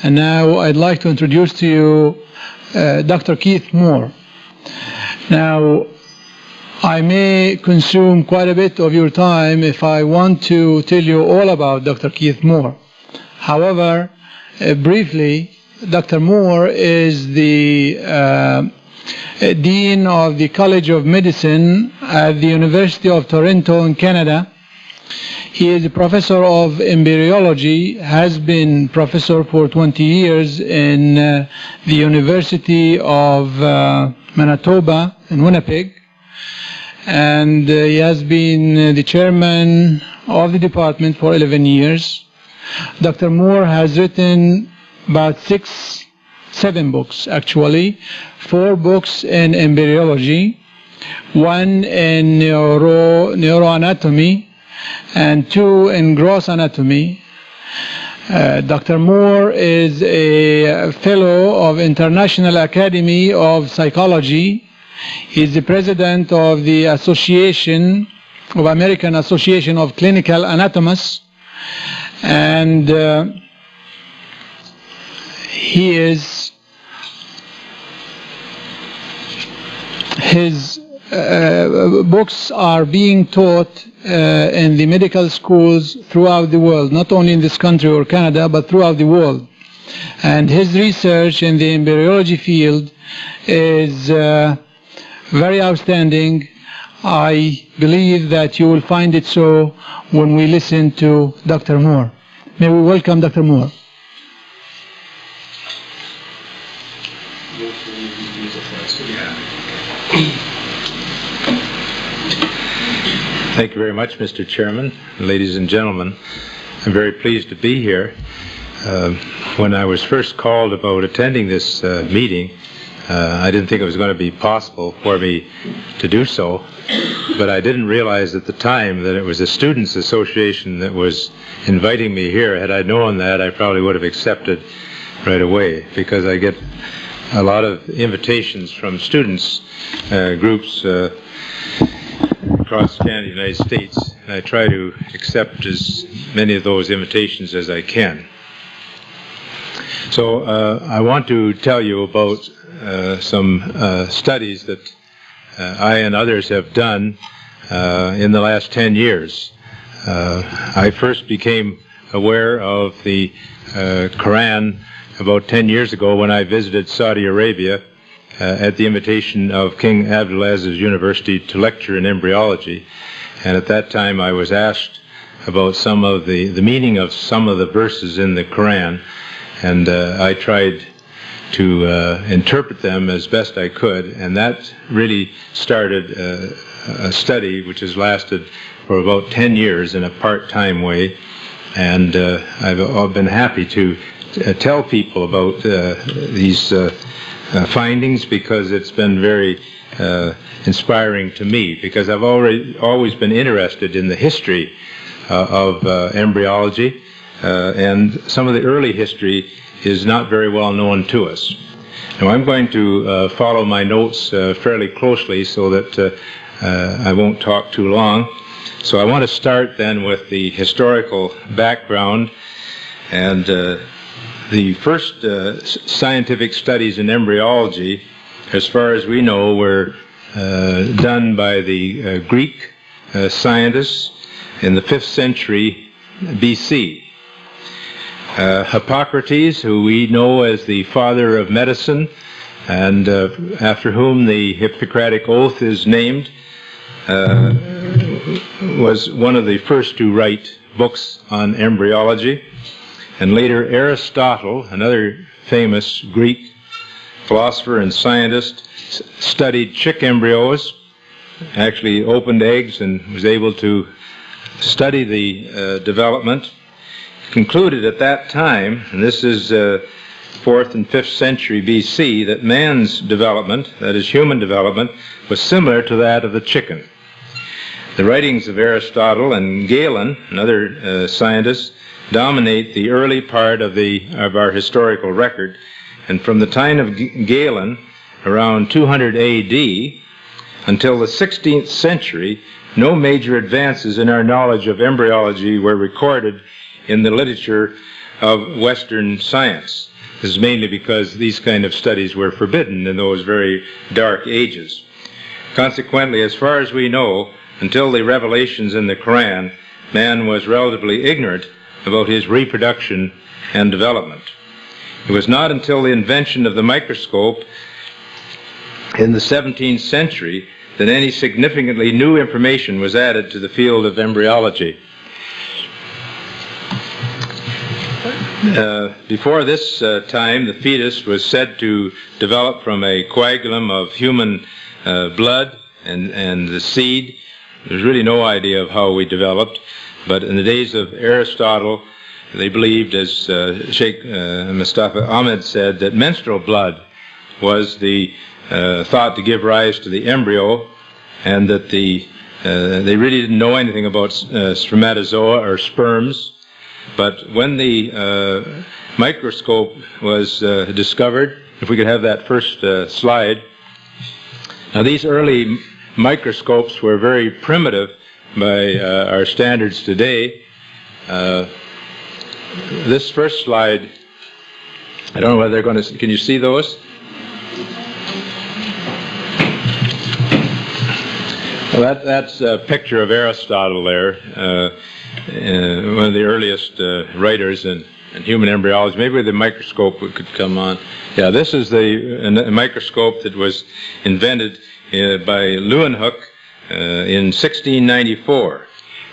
And now I'd like to introduce to you Dr. Keith Moore. Now, I may consume quite a bit of your time if I want to tell you all about Dr. Keith Moore. However, briefly, Dr. Moore is the Dean of the College of Medicine at the University of Toronto in Canada. He is a professor of embryology, has been professor for 20 years in the University of Manitoba in Winnipeg. And he has been the chairman of the department for 11 years. Dr. Moore has written about 7 books actually, 4 books in embryology, 1 in neuroanatomy, and 2 in gross anatomy. Dr. Moore is a fellow of International Academy of Psychology. He is the president of the American Association of Clinical Anatomists, and his books are being taught in the medical schools throughout the world, not only in this country or Canada, but throughout the world. And his research in the embryology field is very outstanding. I believe that you will find it so when we listen to Dr. Moore. May we welcome Dr. Moore. Thank you very much, Mr. Chairman. Ladies and gentlemen, I'm very pleased to be here. When I was first called about attending this meeting, I didn't think it was going to be possible for me to do so, but I didn't realize at the time that it was a Students' Association that was inviting me here. Had I known that, I probably would have accepted right away, because I get a lot of invitations from students groups across Canada, United States, and I try to accept as many of those invitations as I can. So I want to tell you about some studies that I and others have done in the last 10 years. I first became aware of the Quran about 10 years ago when I visited Saudi Arabia at the invitation of King Abdulaziz University to lecture in embryology. And at that time I was asked about some of the meaning of some of the verses in the Quran, and I tried to interpret them as best I could, and that really started a study which has lasted for about 10 years in a part-time way, and I've been happy to tell people about these findings, because it's been very inspiring to me, because I've always been interested in the history of embryology, and some of the early history is not very well known to us. Now I'm going to follow my notes fairly closely so that I won't talk too long. So I want to start then with the historical background, and the first scientific studies in embryology, as far as we know, were done by the Greek scientists in the 5th century BC. Hippocrates, who we know as the father of medicine, and after whom the Hippocratic Oath is named, was one of the first to write books on embryology. And later Aristotle, another famous Greek philosopher and scientist, studied chick embryos, actually opened eggs and was able to study the development. Concluded at that time, and this is 4th and 5th century BC, that man's development, that is human development, was similar to that of the chicken. The writings of Aristotle and Galen, another scientist, dominate the early part of our historical record, and from the time of Galen, around 200 AD, until the 16th century, no major advances in our knowledge of embryology were recorded in the literature of Western science. This is mainly because these kind of studies were forbidden in those very dark ages. Consequently, as far as we know, until the revelations in the Quran, man was relatively ignorant about his reproduction and development. It was not until the invention of the microscope in the 17th century that any significantly new information was added to the field of embryology. Before this time, the fetus was said to develop from a coagulum of human blood and the seed. There's really no idea of how we developed, but in the days of Aristotle, they believed, as Sheikh Mustafa Ahmed said, that menstrual blood was the thought to give rise to the embryo, and that they really didn't know anything about spermatozoa or sperms. But when the microscope was discovered, if we could have that first slide. Now, these early microscopes were very primitive by our standards today. This first slide, I don't know whether they're going to, can you see those? Well, that's a picture of Aristotle there, one of the earliest writers in human embryology. Maybe the microscope could come on. Yeah, this is the microscope that was invented by Leeuwenhoek in 1694.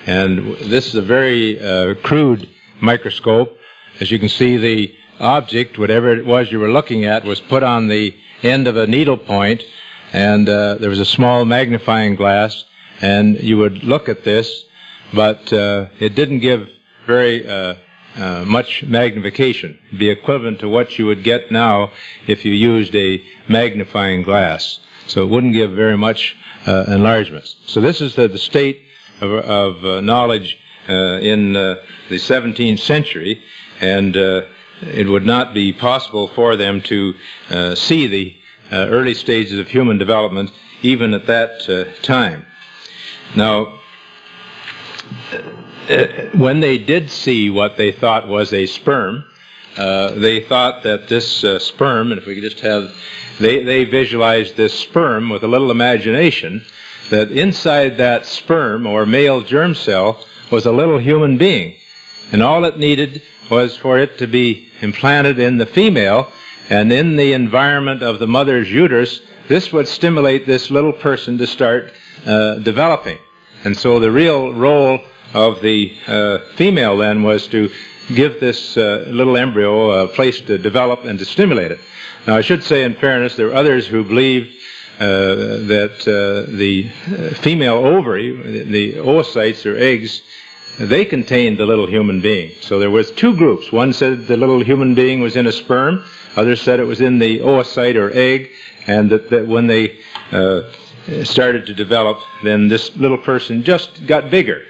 And this is a very crude microscope. As you can see, the object, whatever it was you were looking at, was put on the end of a needle point, and there was a small magnifying glass, and you would look at this, but it didn't give very much magnification. It'd be equivalent to what you would get now if you used a magnifying glass. So it wouldn't give very much enlargement. So this is the state of knowledge in the 17th century, and it would not be possible for them to see the early stages of human development even at that time. Now, when they did see what they thought was a sperm, they thought that this sperm, and if we could just have, they visualized this sperm with a little imagination, that inside that sperm or male germ cell was a little human being. And all it needed was for it to be implanted in the female, and in the environment of the mother's uterus, this would stimulate this little person to start developing. And so the real role of the female then was to give this little embryo a place to develop and to stimulate it. Now, I should say, in fairness, there were others who believed that the female ovary, the oocytes or eggs, they contained the little human being. So there was two groups. One said the little human being was in a sperm. Others said it was in the oocyte or egg, and that when they started to develop, then this little person just got bigger.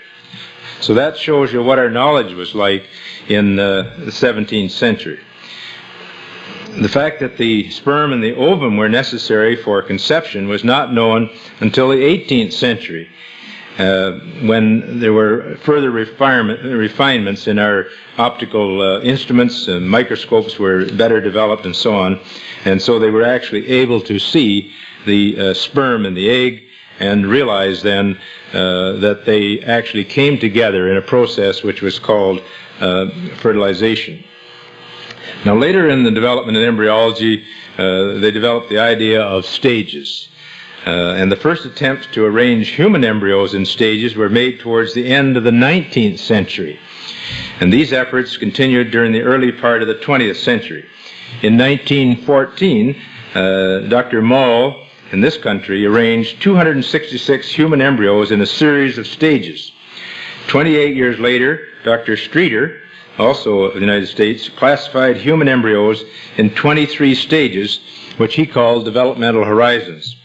So that shows you what our knowledge was like in the 17th century. The fact that the sperm and the ovum were necessary for conception was not known until the 18th century, when there were further refinements in our optical instruments, and microscopes were better developed and so on, and so they were actually able to see the sperm and the egg and realize then that they actually came together in a process which was called fertilization. Now, later in the development of embryology, they developed the idea of stages. And the first attempts to arrange human embryos in stages were made towards the end of the 19th century. And these efforts continued during the early part of the 20th century. In 1914, Dr. Moll in this country arranged 266 human embryos in a series of stages. 28 years later, Dr. Streeter, also of the United States, classified human embryos in 23 stages, which he called developmental horizons.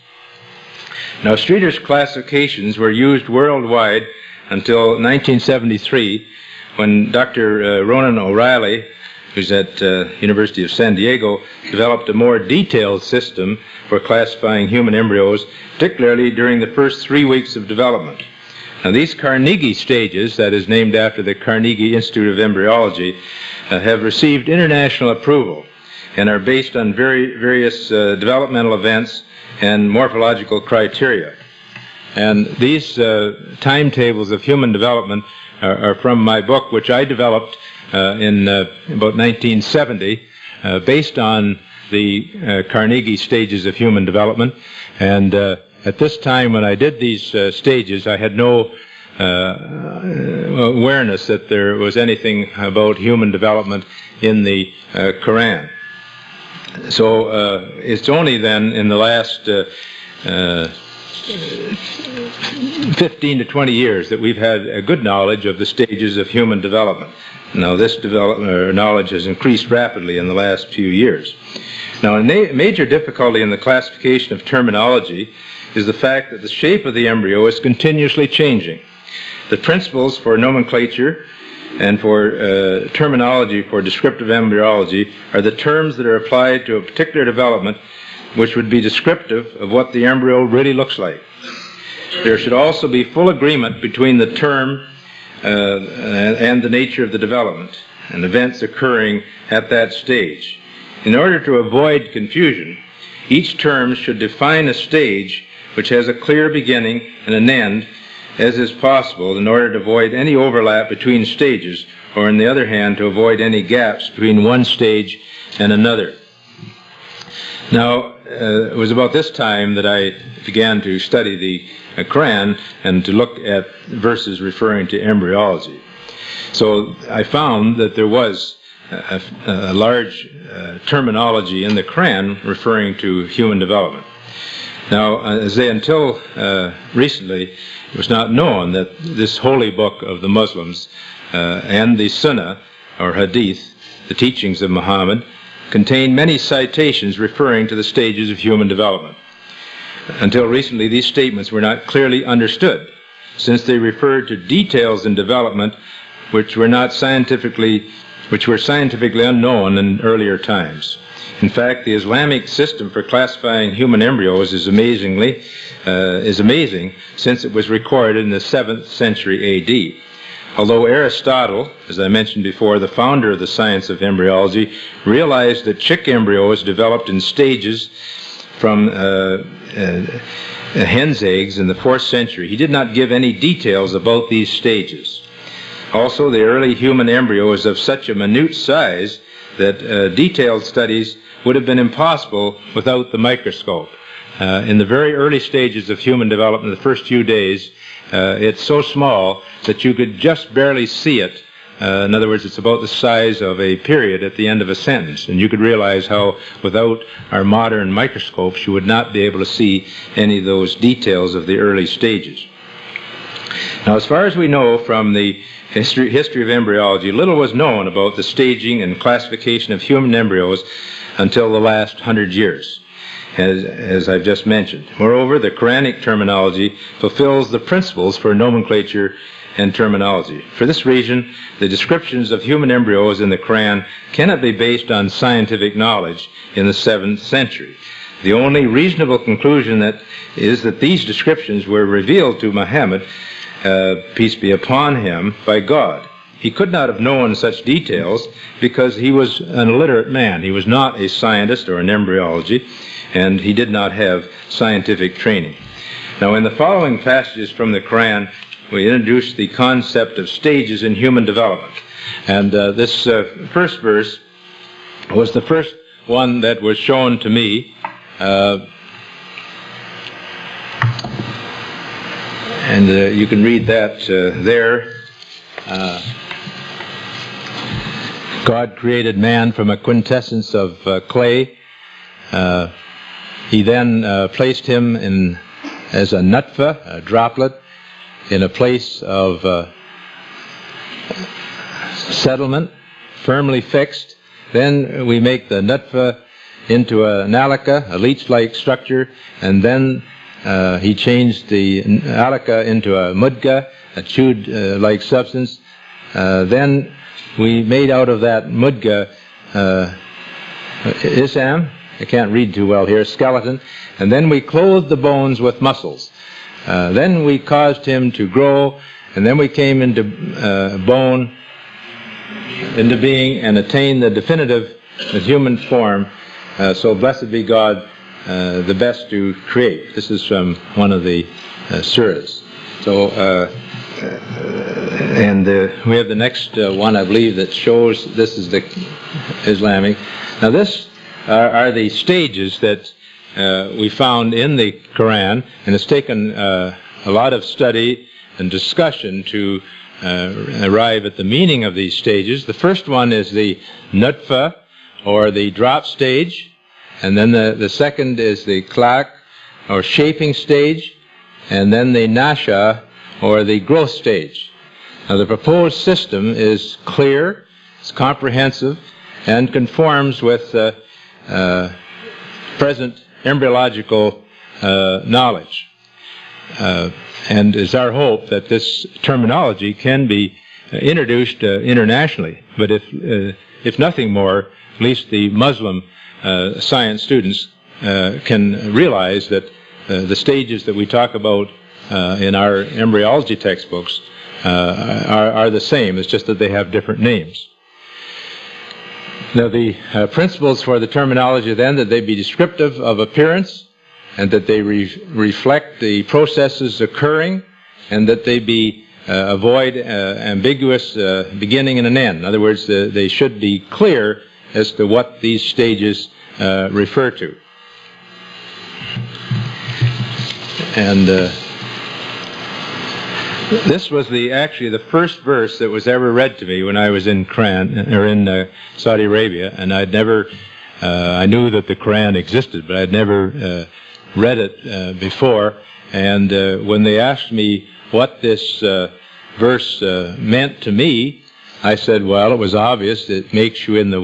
Now, Streeter's classifications were used worldwide until 1973, when Dr. Ronan O'Reilly, who's at University of San Diego, developed a more detailed system for classifying human embryos, particularly during the first 3 weeks of development. Now, these Carnegie stages, that is named after the Carnegie Institute of Embryology, have received international approval and are based on various developmental events and morphological criteria. And these timetables of human development are from my book, which I developed in about 1970, based on the Carnegie stages of human development. And at this time when I did these stages, I had no awareness that there was anything about human development in the Quran. So it's only then in the last 15 to 20 years that we've had a good knowledge of the stages of human development. Now this knowledge has increased rapidly in the last few years. Now a major difficulty in the classification of terminology is the fact that the shape of the embryo is continuously changing. The principles for nomenclature and for terminology for descriptive embryology are the terms that are applied to a particular development which would be descriptive of what the embryo really looks like. There should also be full agreement between the term and the nature of the development and events occurring at that stage. In order to avoid confusion, each term should define a stage which has a clear beginning and an end, as is possible, in order to avoid any overlap between stages, or on the other hand, to avoid any gaps between one stage and another. Now, it was about this time that I began to study the Quran and to look at verses referring to embryology. So I found that there was a large terminology in the Quran referring to human development. Now, until recently, it was not known that this holy book of the Muslims and the Sunnah, or Hadith, the teachings of Muhammad, contain many citations referring to the stages of human development. Until recently, these statements were not clearly understood, since they referred to details in development which were scientifically unknown in earlier times. In fact, the Islamic system for classifying human embryos is amazing, since it was recorded in the 7th century A.D. Although Aristotle, as I mentioned before, the founder of the science of embryology, realized that chick embryos developed in stages from hen's eggs in the 4th century, he did not give any details about these stages. Also, the early human embryo is of such a minute size that detailed studies would have been impossible without the microscope. In the very early stages of human development, the first few days, it's so small that you could just barely see it. In other words, it's about the size of a period at the end of a sentence. And you could realize how, without our modern microscopes, you would not be able to see any of those details of the early stages. Now, as far as we know from the history of embryology, little was known about the staging and classification of human embryos until the last 100 years, as I've just mentioned. Moreover, the Quranic terminology fulfills the principles for nomenclature and terminology. For this reason, the descriptions of human embryos in the Quran cannot be based on scientific knowledge in the 7th century. The only reasonable conclusion is that these descriptions were revealed to Muhammad, peace be upon him, by God. He could not have known such details because he was an illiterate man. He was not a scientist or an embryology, and he did not have scientific training. Now, in the following passages from the Quran, we introduce the concept of stages in human development. And this first verse was the first one that was shown to me. And you can read that there. God created man from a quintessence of clay. He then placed him as a nutfa, a droplet, in a place of settlement, firmly fixed. Then we make the nutfa into an alaka, a leech-like structure, and then he changed the alaka into a mudigah, a chewed-like substance. Then we made out of that mudigah isam, I can't read too well here, skeleton, and then we clothed the bones with muscles. Then we caused him to grow, and then we came into bone, into being and attain the definitive human form. So blessed be God, the best to create. This is from one of the surahs. So, we have the next one, I believe, that shows this is the Islamic. Now, this are the stages that we found in the Quran, and it's taken a lot of study and discussion to arrive at the meaning of these stages. The first one is the nutfa, or the drop stage, and then the second is the klak, or shaping stage, and then the nasha, or the growth stage. Now, the proposed system is clear, it's comprehensive, and conforms with present embryological knowledge. And it's our hope that this terminology can be introduced internationally. But if nothing more, at least the Muslim science students can realize that the stages that we talk about in our embryology textbooks are the same. It's just that they have different names. Now, the principles for the terminology then, that they be descriptive of appearance, and that they reflect the processes occurring, and that they be avoid ambiguous beginning and an end. In other words, they should be clear as to what these stages refer to. And this was actually the first verse that was ever read to me when I was in Saudi Arabia, and I knew that the Quran existed, but I'd never read it before. And when they asked me what this verse meant to me, I said, well, it was obvious. It makes you in the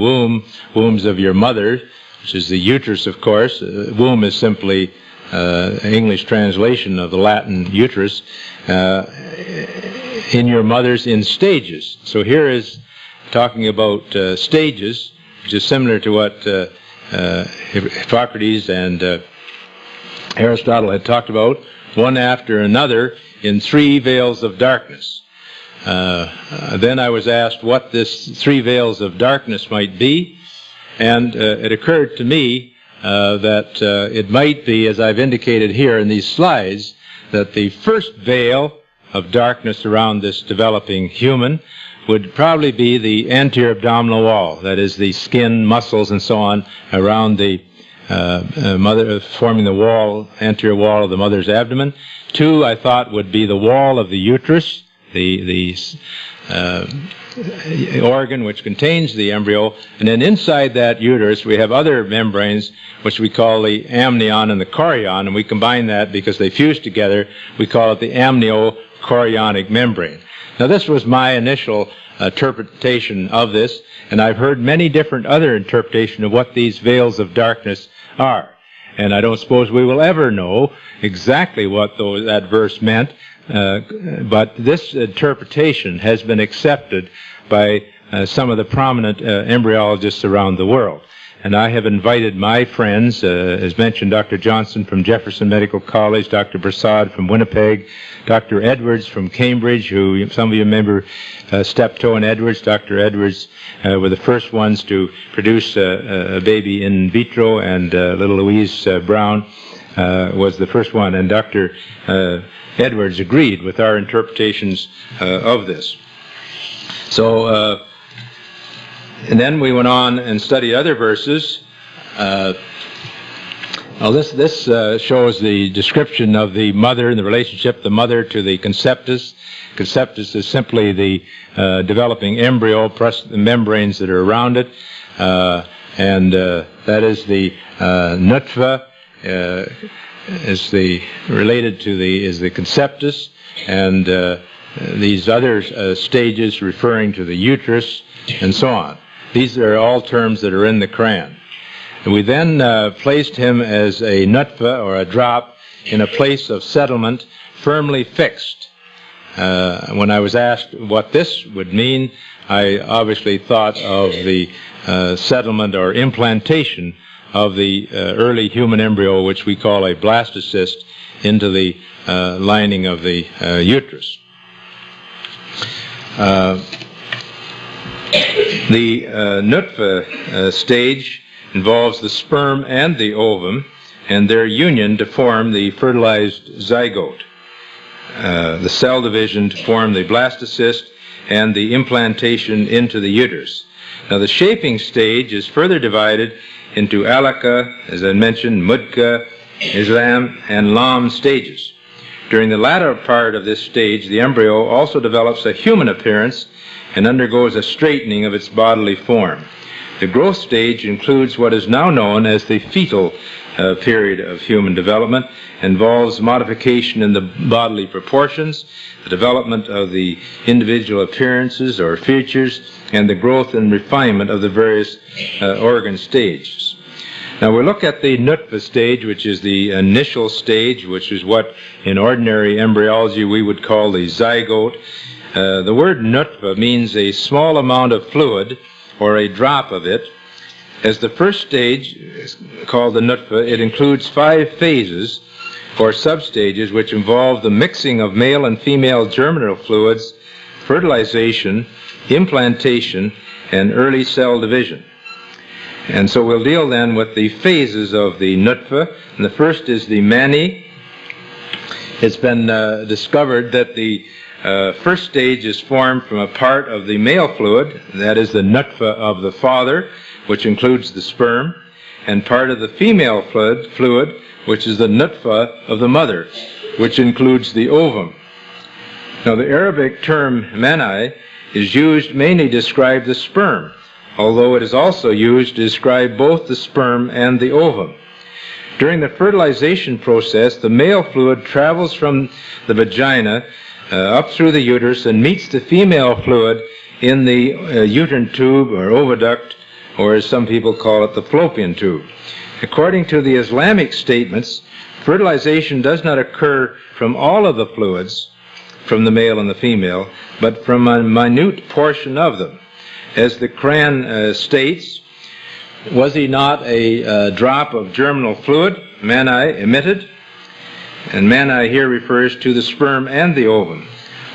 wombs of your mother, which is the uterus, of course. Womb is simply English translation of the Latin uterus, in your mother's in stages. So here is talking about stages, which is similar to what Hippocrates and Aristotle had talked about, one after another in 3 veils of darkness. Then I was asked what this 3 veils of darkness might be, and it occurred to me that it might be, as I've indicated here in these slides, that the first veil of darkness around this developing human would probably be the anterior abdominal wall, that is the skin, muscles, and so on around the mother, forming the wall, anterior wall of the mother's abdomen. 2, I thought, would be the wall of the uterus, the organ which contains the embryo, and then inside that uterus we have other membranes which we call the amnion and the chorion, and we combine that because they fuse together. We call it the amniochorionic membrane. Now, this was my initial interpretation of this, and I've heard many different other interpretations of what these veils of darkness are, and I don't suppose we will ever know exactly what that verse meant. But this interpretation has been accepted by some of the prominent embryologists around the world. And I have invited my friends, as mentioned, Dr. Johnson from Jefferson Medical College, Dr. Prasad from Winnipeg, Dr. Edwards from Cambridge, who some of you remember Steptoe and Edwards. Dr. Edwards were the first ones to produce a baby in vitro, and little Louise Brown was the first one. And Dr. Edwards agreed with our interpretations of this. So, and then we went on and studied other verses. This shows the description of the mother and the relationship of the mother to the conceptus. Conceptus is simply the developing embryo plus the membranes that are around it, and that is the nutfa. Is the conceptus, and these other stages referring to the uterus and so on. These are all terms that are in the Quran. And we then placed him as a nutfa, or a drop, in a place of settlement firmly fixed. When I was asked what this would mean, I obviously thought of the settlement or implantation of the early human embryo, which we call a blastocyst, into the lining of the uterus. The nutfa stage involves the sperm and the ovum and their union to form the fertilized zygote, the cell division to form the blastocyst, and the implantation into the uterus. Now the shaping stage is further divided into alaka, as I mentioned, mudigah, islam, and lam stages. During the latter part of this stage, the embryo also develops a human appearance and undergoes a straightening of its bodily form. The growth stage includes what is now known as the fetal period of human development, involves modification in the bodily proportions, the development of the individual appearances or features, and the growth and refinement of the various organ stages. Now we look at the nutfa stage, which is the initial stage, which is what in ordinary embryology we would call the zygote. The word nutfa means a small amount of fluid or a drop of it. As the first stage is called the nutfa, it includes 5 phases or substages which involve the mixing of male and female germinal fluids, fertilization, implantation, and early cell division. And so we'll deal then with the phases of the nutfa. And the first is the mani. It's been discovered that the first stage is formed from a part of the male fluid, that is the nutfa of the father, which includes the sperm, and part of the female fluid, which is the nutfa of the mother, which includes the ovum. Now the Arabic term mani is used mainly to describe the sperm, although it is also used to describe both the sperm and the ovum. During the fertilization process, the male fluid travels from the vagina up through the uterus and meets the female fluid in the uterine tube or oviduct, or as some people call it, the fallopian tube. According to the Islamic statements, fertilization does not occur from all of the fluids, from the male and the female, but from a minute portion of them. As the Quran states, was he not a drop of germinal fluid, mani, emitted? And mani here refers to the sperm and the ovum.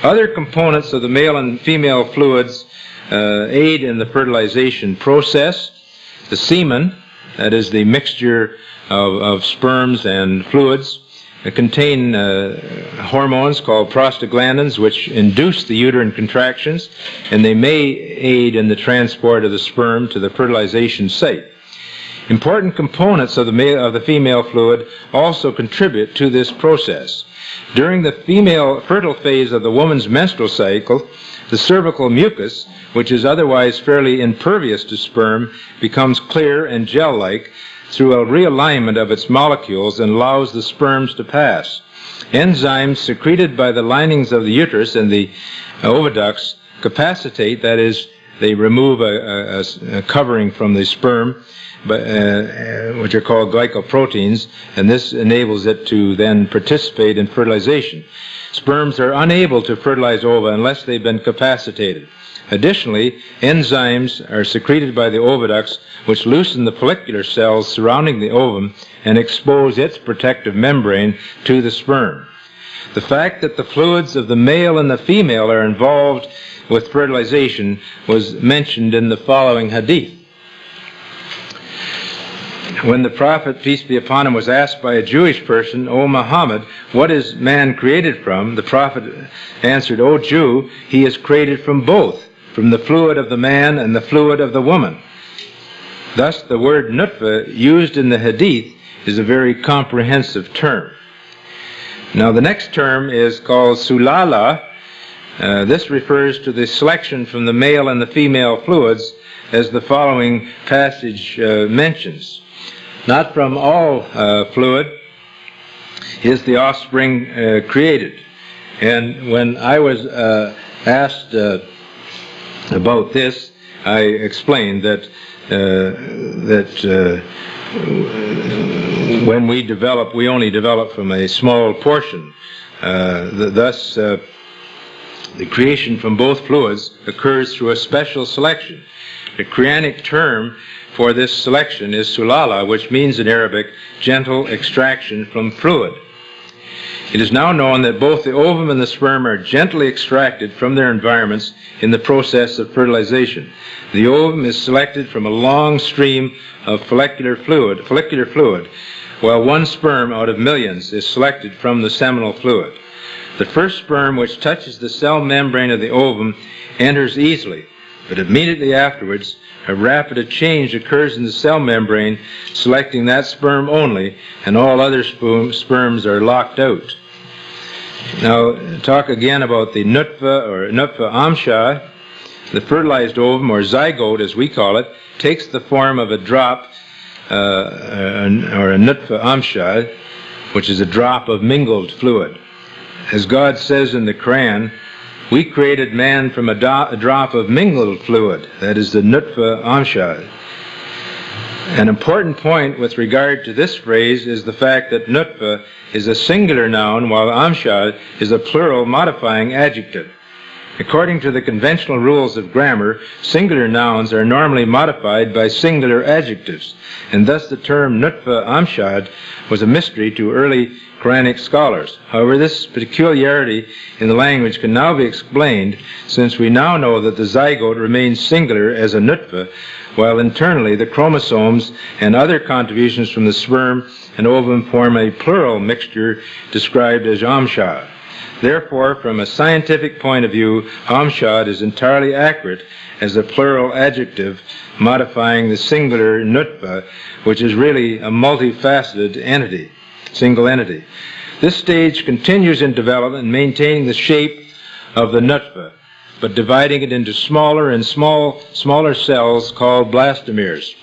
Other components of the male and female fluids aid in the fertilization process. The semen, that is the mixture of sperms and fluids, contain hormones called prostaglandins, which induce the uterine contractions, and they may aid in the transport of the sperm to the fertilization site. Important components of the female fluid also contribute to this process. During the female fertile phase of the woman's menstrual cycle, the cervical mucus, which is otherwise fairly impervious to sperm, becomes clear and gel-like through a realignment of its molecules and allows the sperms to pass. Enzymes secreted by the linings of the uterus and the oviducts capacitate, that is, they remove a covering from the sperm, which are called glycoproteins, and this enables it to then participate in fertilization. Sperms are unable to fertilize ova unless they've been capacitated. Additionally, enzymes are secreted by the oviducts, which loosen the follicular cells surrounding the ovum and expose its protective membrane to the sperm. The fact that the fluids of the male and the female are involved with fertilization was mentioned in the following hadith. When the Prophet, peace be upon him, was asked by a Jewish person, "O Muhammad, what is man created from?" the Prophet answered, "O Jew, he is created from both, from the fluid of the man and the fluid of the woman." Thus, the word nutfa used in the hadith is a very comprehensive term. Now, the next term is called sulala. This refers to the selection from the male and the female fluids, as the following passage mentions. Not from all fluid is the offspring created. And when I was asked about this, I explained that when we develop, we only develop from a small portion. Thus, the creation from both fluids occurs through a special selection. The Quranic term for this selection is sulala, which means in Arabic gentle extraction from fluid. It is now known that both the ovum and the sperm are gently extracted from their environments in the process of fertilization. The ovum is selected from a long stream of follicular fluid, while one sperm out of millions is selected from the seminal fluid. The first sperm which touches the cell membrane of the ovum enters easily, but immediately afterwards a rapid change occurs in the cell membrane, selecting that sperm only, and all other sperms are locked out. Now, talk again about the nutfa or nutfa amshad. The fertilized ovum, or zygote as we call it, takes the form of a drop, or a nutfa amshad, which is a drop of mingled fluid. As God says in the Quran, we created man from a drop of mingled fluid, that is the nutfa amshad. An important point with regard to this phrase is the fact that nutfa is a singular noun, while amshad is a plural modifying adjective. According to the conventional rules of grammar, singular nouns are normally modified by singular adjectives, and thus the term nutfa amshad was a mystery to early Quranic scholars. However, this peculiarity in the language can now be explained, since we now know that the zygote remains singular as a nutfa, while internally the chromosomes and other contributions from the sperm and ovum form a plural mixture described as amshad. Therefore, from a scientific point of view, amshad is entirely accurate as a plural adjective modifying the singular nutfa, which is really a multifaceted entity, single entity. This stage continues in development, maintaining the shape of the nutfa, but dividing it into smaller and smaller cells called blastomeres.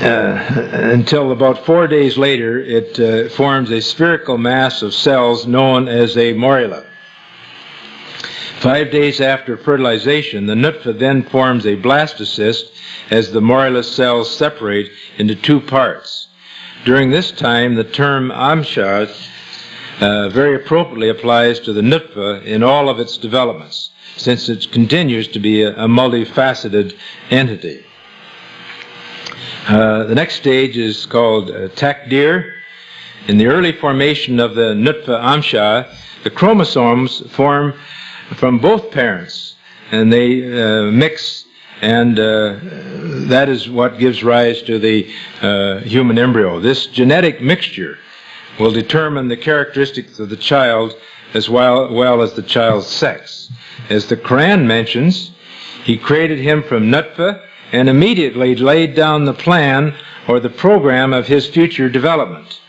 Until about 4 days later, it forms a spherical mass of cells known as a morula. 5 days after fertilization, the nutfa then forms a blastocyst as the morula cells separate into two parts. During this time, the term amshad very appropriately applies to the nutfa in all of its developments, since it continues to be a multifaceted entity. The next stage is called takdir. In the early formation of the nutfa amshad, the chromosomes form from both parents, and they mix, and that is what gives rise to the human embryo. This genetic mixture will determine the characteristics of the child as well as the child's sex. As the Quran mentions, He created him from nutfa and immediately laid down the plan or the program of his future development.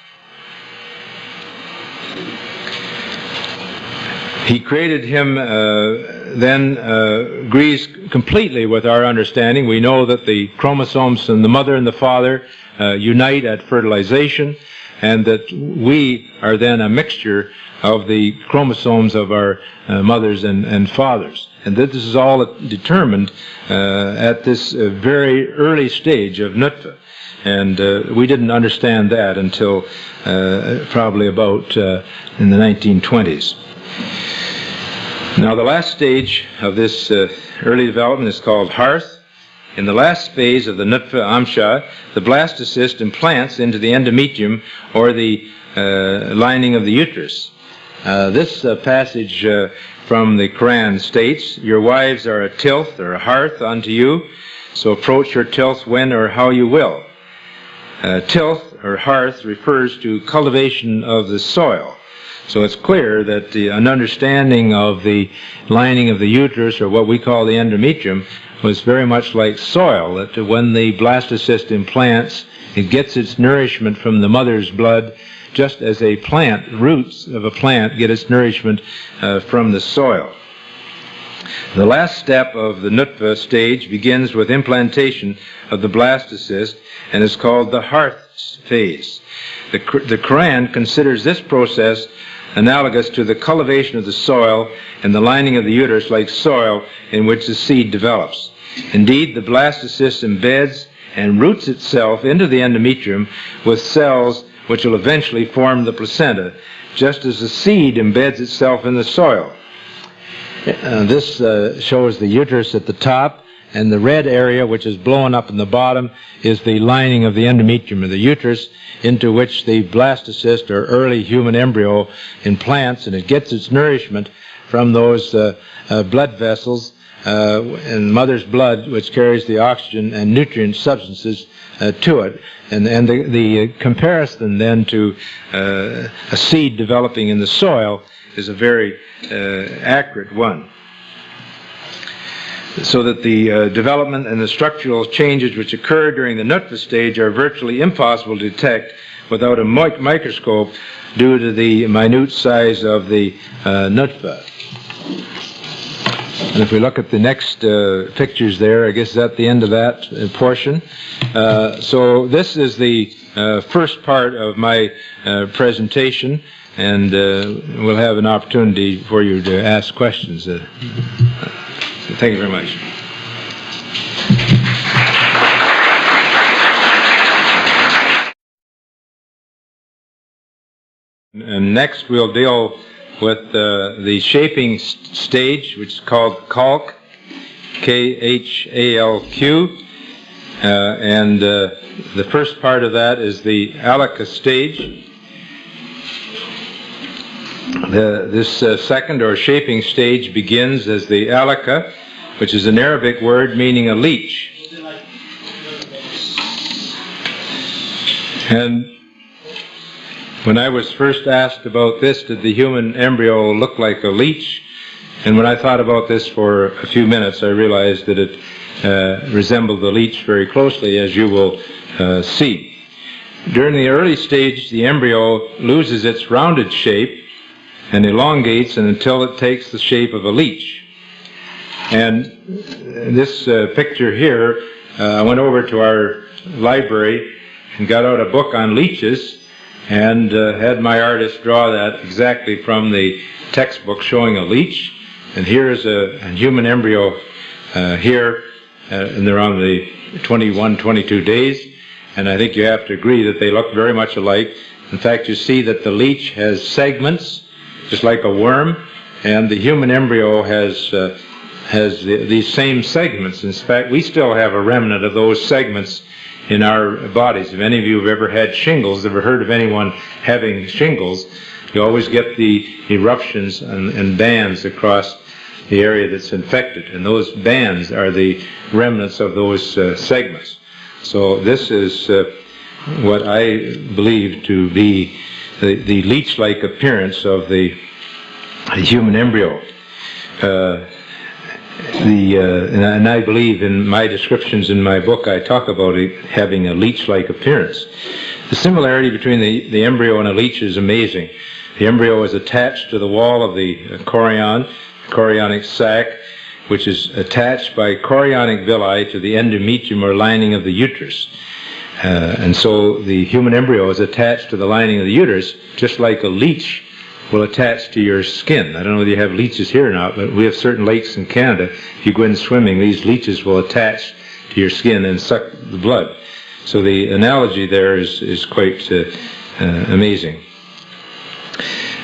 He created him then agrees completely with our understanding. We know that the chromosomes from the mother and the father unite at fertilization, and that we are then a mixture of the chromosomes of our mothers and fathers. And that this is all determined at this very early stage of nutfa. And we didn't understand that until probably about in the 1920s. Now, the last stage of this early development is called hearth. In the last phase of the nutfa amshad, the blastocyst implants into the endometrium, or the lining of the uterus. This passage from the Quran states, "Your wives are a tilth or a hearth unto you, so approach your tilth when or how you will." Tilth or hearth refers to cultivation of the soil. So it's clear that an understanding of the lining of the uterus, or what we call the endometrium, was very much like soil, that when the blastocyst implants, it gets its nourishment from the mother's blood, just as a plant, roots of a plant, get its nourishment from the soil. The last step of the nutfa stage begins with implantation of the blastocyst and is called the hearth phase. The Quran considers this process analogous to the cultivation of the soil and the lining of the uterus like soil in which the seed develops. Indeed, the blastocyst embeds and roots itself into the endometrium with cells which will eventually form the placenta, just as the seed embeds itself in the soil. This shows the uterus at the top, and the red area, which is blown up in the bottom, is the lining of the endometrium of the uterus, into which the blastocyst, or early human embryo, implants, and it gets its nourishment from those blood vessels and mother's blood, which carries the oxygen and nutrient substances to it. And the comparison then to a seed developing in the soil is a very accurate one. So that the development and the structural changes which occur during the nutfa stage are virtually impossible to detect without a microscope due to the minute size of the nutfa. And if we look at the next pictures there, I guess that's the end of that portion. So this is the first part of my presentation, and we'll have an opportunity for you to ask questions. Thank you very much. And next we'll deal with the shaping stage, which is called Khalq, K-H-A-L-Q. And the first part of that is the alaka stage. This second or shaping stage begins as the alaka, which is an Arabic word meaning a leech. And when I was first asked about this, did the human embryo look like a leech? And when I thought about this for a few minutes, I realized that it resembled the leech very closely, as you will see. During the early stage, the embryo loses its rounded shape and elongates until it takes the shape of a leech. And this picture here, I went over to our library and got out a book on leeches and had my artist draw that exactly from the textbook showing a leech. And here is a human embryo here, and they're on the 21, 22 days. And I think you have to agree that they look very much alike. In fact, you see that the leech has segments, just like a worm, and the human embryo has these same segments. In fact, we still have a remnant of those segments in our bodies. If any of you have ever had shingles, ever heard of anyone having shingles, you always get the eruptions and bands across the area that's infected, and those bands are the remnants of those segments. So this is what I believe to be the leech-like appearance of the human embryo. And I believe in my descriptions in my book, I talk about it having a leech-like appearance. The similarity between the embryo and a leech is amazing. The embryo is attached to the wall of the chorionic sac, which is attached by chorionic villi to the endometrium or lining of the uterus. And so the human embryo is attached to the lining of the uterus, just like a leech will attach to your skin. I don't know whether you have leeches here or not, but we have certain lakes in Canada. If you go in swimming, these leeches will attach to your skin and suck the blood. So the analogy there is quite amazing.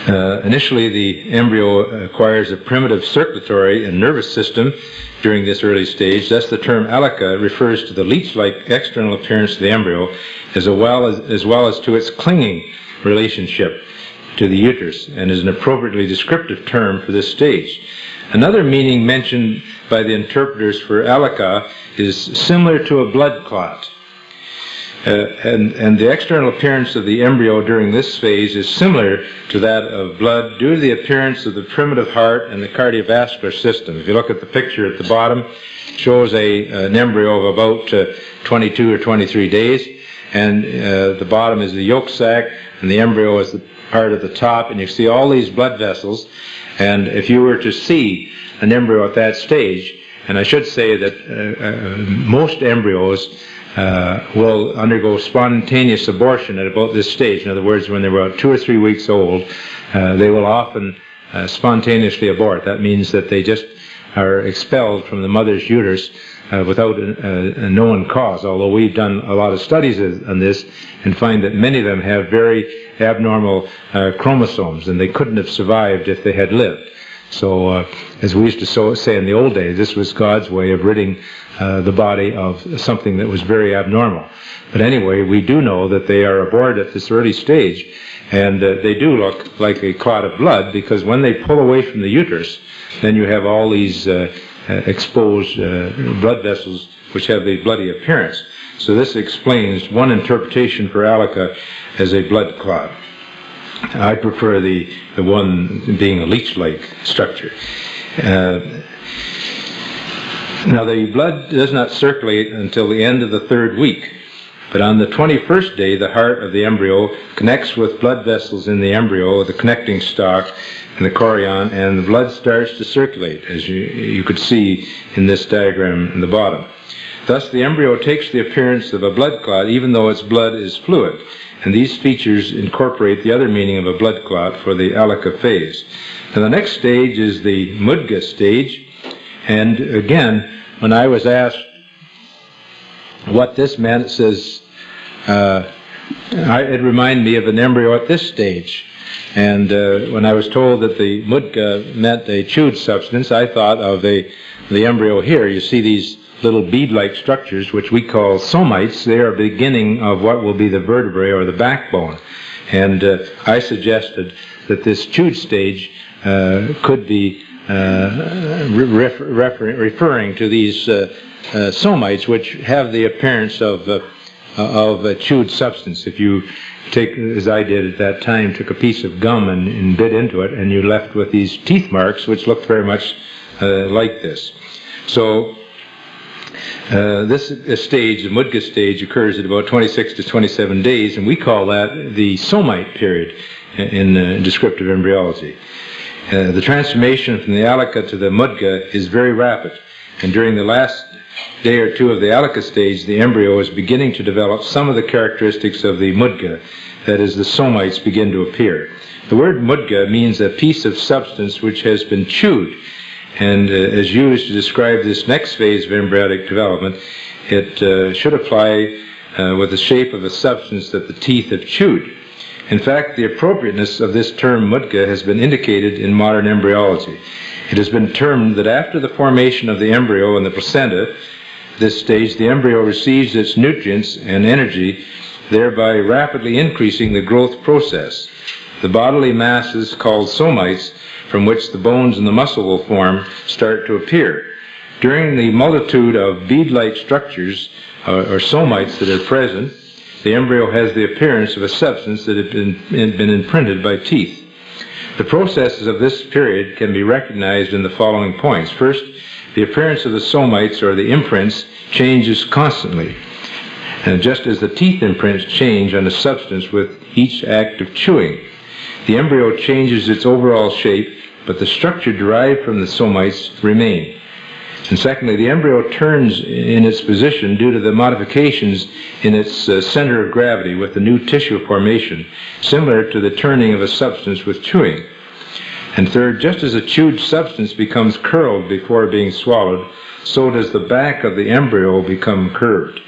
Initially, the embryo acquires a primitive circulatory and nervous system during this early stage. Thus, the term alaka refers to the leech-like external appearance of the embryo, as well as to its clinging relationship to the uterus, and is an appropriately descriptive term for this stage. Another meaning mentioned by the interpreters for alaka is similar to a blood clot. And the external appearance of the embryo during this phase is similar to that of blood due to the appearance of the primitive heart and the cardiovascular system. If you look at the picture at the bottom, it shows an embryo of about 22 or 23 days, and the bottom is the yolk sac, and the embryo is the part at the top, and you see all these blood vessels. And if you were to see an embryo at that stage, and I should say that most embryos will undergo spontaneous abortion at about this stage. In other words, when they're about 2 or 3 weeks old, they will often spontaneously abort. That means that they just are expelled from the mother's uterus without a known cause, although we've done a lot of studies on this and find that many of them have very abnormal chromosomes, and they couldn't have survived if they had lived. So, as we used to say in the old days, this was God's way of ridding the body of something that was very abnormal. But anyway, we do know that they are aborted at this early stage, and they do look like a clot of blood, because when they pull away from the uterus, then you have all these exposed blood vessels which have the bloody appearance. So this explains one interpretation for Alaka as a blood clot. I prefer the one being a leech-like structure. Now, the blood does not circulate until the end of the 3rd week, but on the 21st day, the heart of the embryo connects with blood vessels in the embryo, the connecting stalk, and the chorion, and the blood starts to circulate, as you could see in this diagram in the bottom. Thus, the embryo takes the appearance of a blood clot, even though its blood is fluid. And these features incorporate the other meaning of a blood clot for the Alaka phase. Now, the next stage is the Mudigah stage. And again, when I was asked what this meant, it says, it reminded me of an embryo at this stage. And when I was told that the Mudigah meant a chewed substance, I thought of the embryo here. You see these little bead-like structures, which we call somites. They are the beginning of what will be the vertebrae or the backbone. And I suggested that this chewed stage could be referring to these somites, which have the appearance of a chewed substance. If you take, as I did at that time, took a piece of gum and bit into it, and you're left with these teeth marks, which look very much like this. So this stage, the Mudigah stage, occurs at about 26 to 27 days, and we call that the somite period in descriptive embryology. The transformation from the Alaka to the Mudigah is very rapid, and during the last day or two of the Alaka stage, the embryo is beginning to develop some of the characteristics of the Mudigah, that is, the somites begin to appear. The word Mudigah means a piece of substance which has been chewed, and as used to describe this next phase of embryonic development, it should apply with the shape of a substance that the teeth have chewed. In fact, the appropriateness of this term Mudigah has been indicated in modern embryology. It has been determined that after the formation of the embryo and the placenta, this stage, the embryo receives its nutrients and energy, thereby rapidly increasing the growth process. The bodily masses called somites, from which the bones and the muscle will form, start to appear. During the multitude of bead-like structures, or somites, that are present, the embryo has the appearance of a substance that had been imprinted by teeth. The processes of this period can be recognized in the following points. First, the appearance of the somites, or the imprints, changes constantly. And just as the teeth imprints change on a substance with each act of chewing, the embryo changes its overall shape, but the structure derived from the somites remain. And secondly, the embryo turns in its position due to the modifications in its center of gravity with the new tissue formation, similar to the turning of a substance with chewing. And third, just as a chewed substance becomes curled before being swallowed, so does the back of the embryo become curved.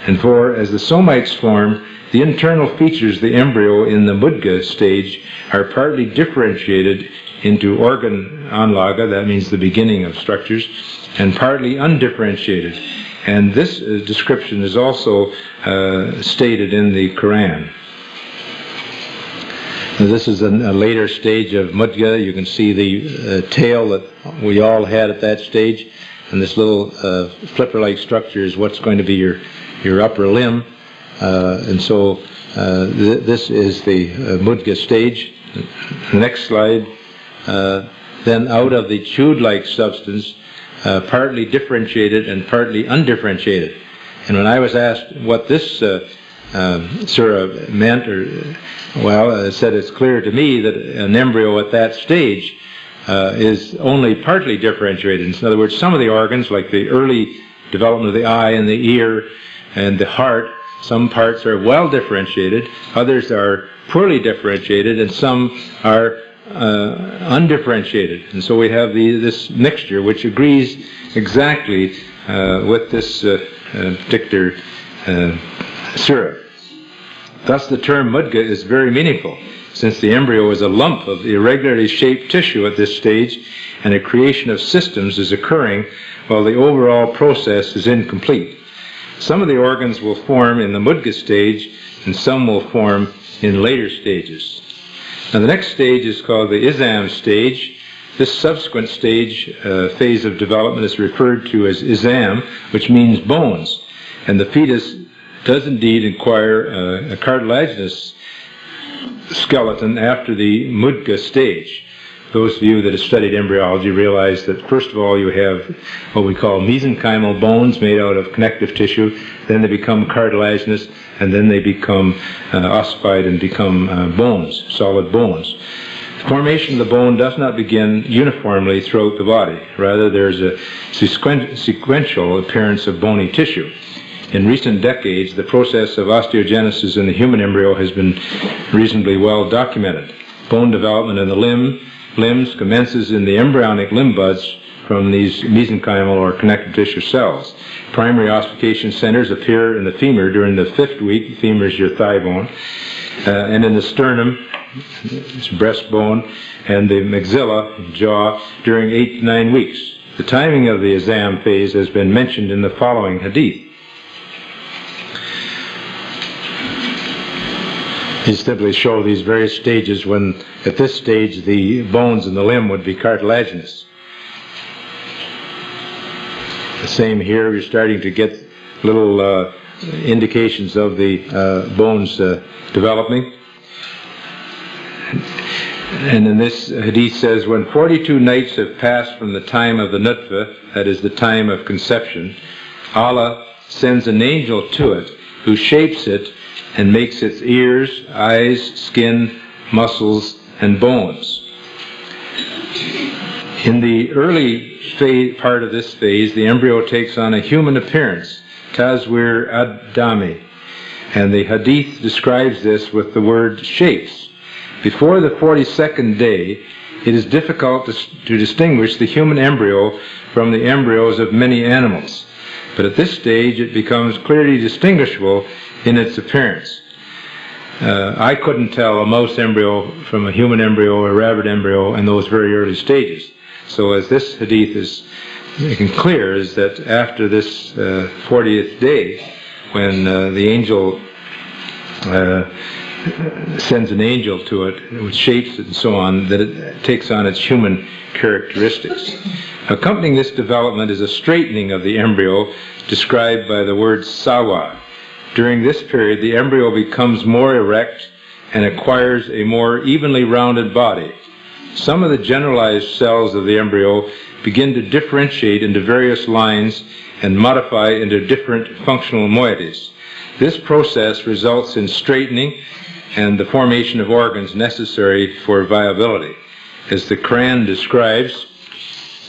And four, as the somites form, the internal features of the embryo in the Mudigah stage are partly differentiated into organ anlaga, that means the beginning of structures, and partly undifferentiated. And this description is also stated in the Quran. Now, this is a later stage of Mudigah. You can see the tail that we all had at that stage, and this little flipper-like structure is what's going to be your upper limb. And so this is the Mudigah stage. The next slide. Then out of the chewed-like substance, partly differentiated and partly undifferentiated. And when I was asked what this surah meant, it said it's clear to me that an embryo at that stage is only partly differentiated. In other words, some of the organs, like the early development of the eye and the ear and the heart, some parts are well differentiated, others are poorly differentiated, and some are undifferentiated. And so we have this mixture which agrees exactly with this particular surah. Thus the term Mudigah is very meaningful. since the embryo is a lump of irregularly shaped tissue at this stage, and a creation of systems is occurring while the overall process is incomplete. Some of the organs will form in the Mudigah stage, and some will form in later stages. Now the next stage is called the Izam stage. This subsequent stage, phase of development, is referred to as Izam, which means bones, and the fetus does indeed acquire a cartilaginous skeleton after the Mudigah stage. Those of you that have studied embryology realize that first of all you have what we call mesenchymal bones made out of connective tissue, then they become cartilaginous, and then they become ossified and become bones, solid bones. The formation of the bone does not begin uniformly throughout the body. Rather, there's a sequential appearance of bony tissue. In recent decades, the process of osteogenesis in the human embryo has been reasonably well documented. Bone development in the limbs commences in the embryonic limb buds from these mesenchymal or connective tissue cells. Primary ossification centers appear in the femur during the 5th week. The femur is your thigh bone. And in the sternum, it's breastbone, and the maxilla, jaw, during 8 to 9 weeks. The timing of the Izam phase has been mentioned in the following hadith. He simply show these various stages when, at this stage, the bones in the limb would be cartilaginous. The same here, you're starting to get little indications of the bones developing. And in this hadith says, when 42 nights have passed from the time of the nutfah, that is the time of conception, Allah sends an angel to it who shapes it and makes its ears, eyes, skin, muscles, and bones. In the early part of this phase, the embryo takes on a human appearance, Tazwir ad-Dami, and the hadith describes this with the word shapes. Before the 42nd day, it is difficult to distinguish the human embryo from the embryos of many animals, but at this stage it becomes clearly distinguishable in its appearance. I couldn't tell a mouse embryo from a human embryo or a rabbit embryo in those very early stages. So as this hadith is making clear, is that after this 40th day, when the angel sends an angel to it, which shapes it and so on, that it takes on its human characteristics. Accompanying this development is a straightening of the embryo, described by the word sawa. During this period, the embryo becomes more erect and acquires a more evenly rounded body. Some of the generalized cells of the embryo begin to differentiate into various lines and modify into different functional moieties. This process results in straightening and the formation of organs necessary for viability. As the Quran describes,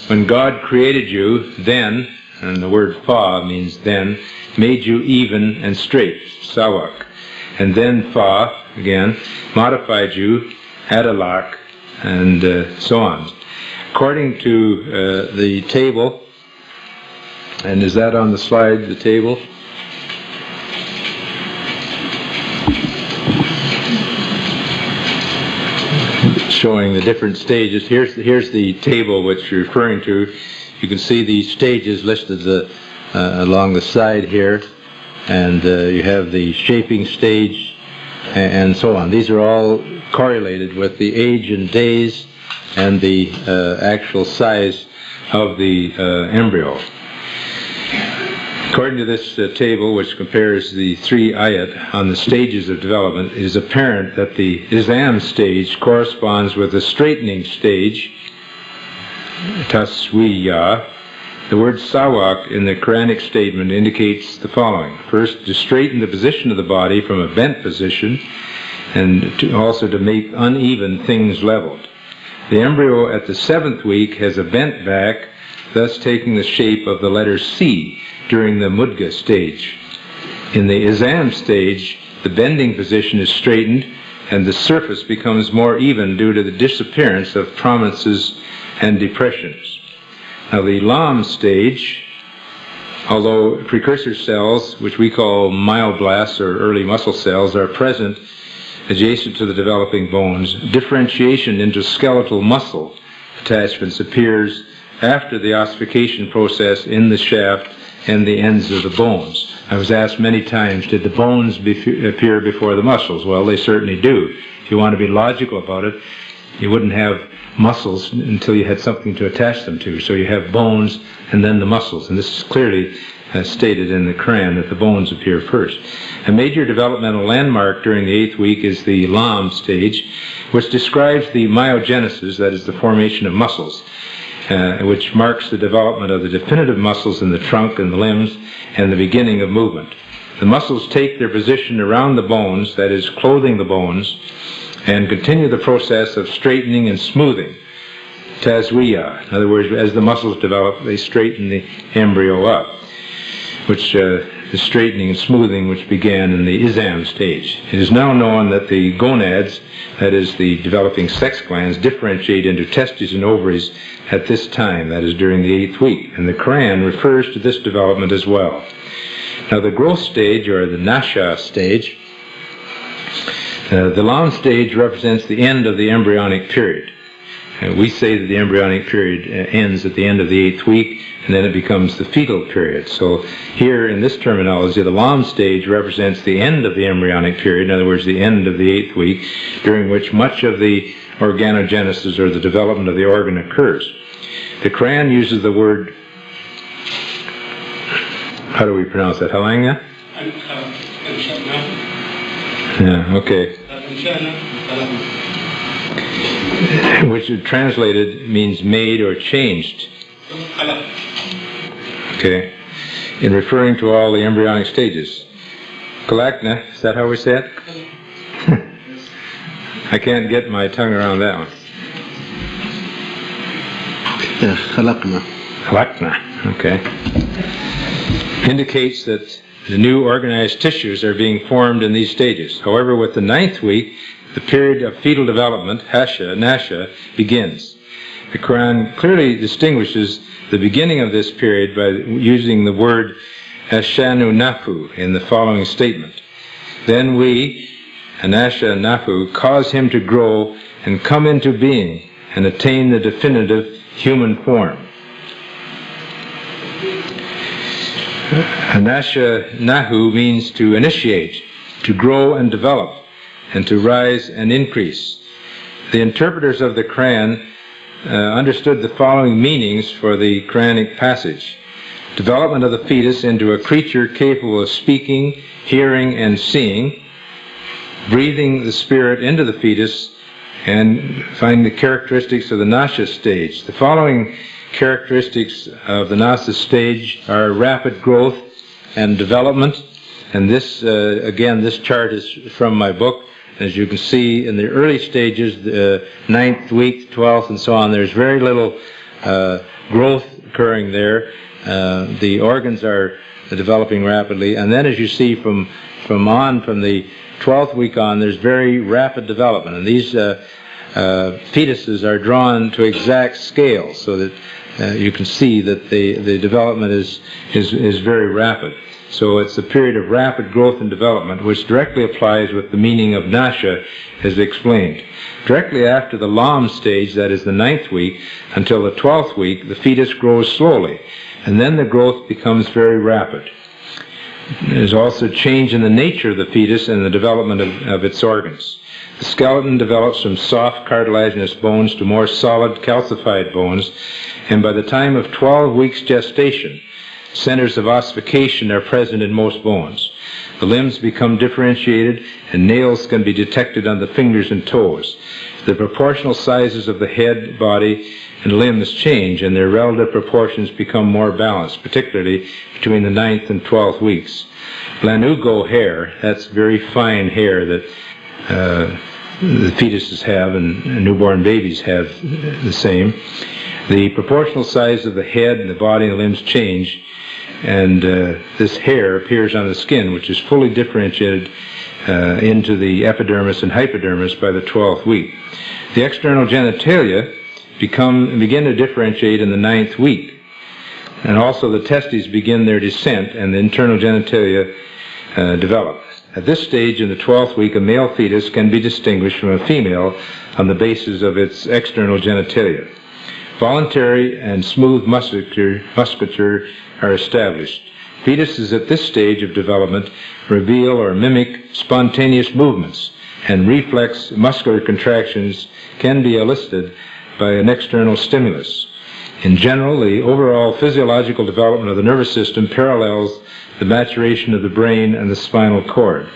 when God created you, then, and the word fa means then, made you even and straight, sawak, and then fa, again, modified you, adalak, and so on. According to the table, and is that on the slide, the table? Showing the different stages. Here's the table which you're referring to. You can see these stages listed along the side here, and you have the shaping stage and so on. These are all correlated with the age and days and the actual size of the embryo. According to this table, which compares the 3 ayat on the stages of development, it is apparent that the Izam stage corresponds with the straightening stage, taswiya. The word sawak in the Quranic statement indicates the following. First, to straighten the position of the body from a bent position, and also to make uneven things leveled. The embryo at the 7th week has a bent back, thus taking the shape of the letter C during the Mudigah stage. In the Izam stage, the bending position is straightened and the surface becomes more even due to the disappearance of prominences and depressions. Now the Lam stage, although precursor cells, which we call myoblasts or early muscle cells, are present adjacent to the developing bones. Differentiation into skeletal muscle attachments appears after the ossification process in the shaft and the ends of the bones. I was asked many times, did the bones appear before the muscles? Well, they certainly do. If you want to be logical about it, you wouldn't have muscles until you had something to attach them to. So you have bones and then the muscles. And this is clearly stated in the Quran that the bones appear first. A major developmental landmark during the 8th week is the Lam stage, which describes the myogenesis, that is the formation of muscles, which marks the development of the definitive muscles in the trunk and the limbs and the beginning of movement. The muscles take their position around the bones, that is, clothing the bones, and continue the process of straightening and smoothing. Tazwiyah. In other words, as the muscles develop, they straighten the embryo up, which the straightening and smoothing which began in the Izam stage. It is now known that the gonads, that is the developing sex glands, differentiate into testes and ovaries at this time, that is during the 8th week, and the Quran refers to this development as well. Now the growth stage, or the Nasha stage, the Lam stage represents the end of the embryonic period. We say that the embryonic period ends at the end of the 8th week, and then it becomes the fetal period. So here in this terminology, the Lam stage represents the end of the embryonic period, in other words, the end of the 8th week, during which much of the organogenesis, or the development of the organ, occurs. The Quran uses the word, how do we pronounce that, halanga? Yeah, okay. Which translated means made or changed. Okay. In referring to all the embryonic stages. Kalakna, is that how we say it? I can't get my tongue around that one. Yeah, halakna. Halakna, okay. Indicates that the new organized tissues are being formed in these stages. However, with the 9th week, the period of fetal development, Nasha, begins. The Quran clearly distinguishes the beginning of this period by using the word Ashanu Nafu in the following statement. Then we, Anasha Nafu, cause him to grow and come into being and attain the definitive human form. Anasha Nahu means to initiate, to grow and develop, and to rise and increase. The interpreters of the Quran understood the following meanings for the Quranic passage. Development of the fetus into a creature capable of speaking, hearing, and seeing, breathing the spirit into the fetus, and find the characteristics of the Nasha stage. The following characteristics of the Nasha stage are rapid growth and development, and this, again, this chart is from my book. As you can see, in the early stages, the 9th week, 12th, and so on, there's very little growth occurring there. The organs are developing rapidly, and then as you see from the 12th week on, there's very rapid development, and these fetuses are drawn to exact scale, so that you can see that the development is very rapid. So it's a period of rapid growth and development, which directly applies with the meaning of Nasha, as explained. Directly after the Lam stage, that is the 9th week, until the 12th week, the fetus grows slowly, and then the growth becomes very rapid. There's also change in the nature of the fetus and the development of its organs. The skeleton develops from soft cartilaginous bones to more solid calcified bones, and by the time of 12 weeks gestation, centers of ossification are present in most bones. The limbs become differentiated, and nails can be detected on the fingers and toes. The proportional sizes of the head, body, and limbs change, and their relative proportions become more balanced, particularly between the 9th and 12th weeks. Lanugo hair, that's very fine hair that the fetuses have, and newborn babies have the same. The proportional size of the head and the body and the limbs change, and this hair appears on the skin, which is fully differentiated into the epidermis and hypodermis by the 12th week. The external genitalia begin to differentiate in the 9th week, and also the testes begin their descent, and the internal genitalia develop. At this stage in the 12th week, a male fetus can be distinguished from a female on the basis of its external genitalia. Voluntary and smooth musculature are established. Fetuses at this stage of development reveal or mimic spontaneous movements, and reflex muscular contractions can be elicited by an external stimulus. In general, the overall physiological development of the nervous system parallels the maturation of the brain and the spinal cord.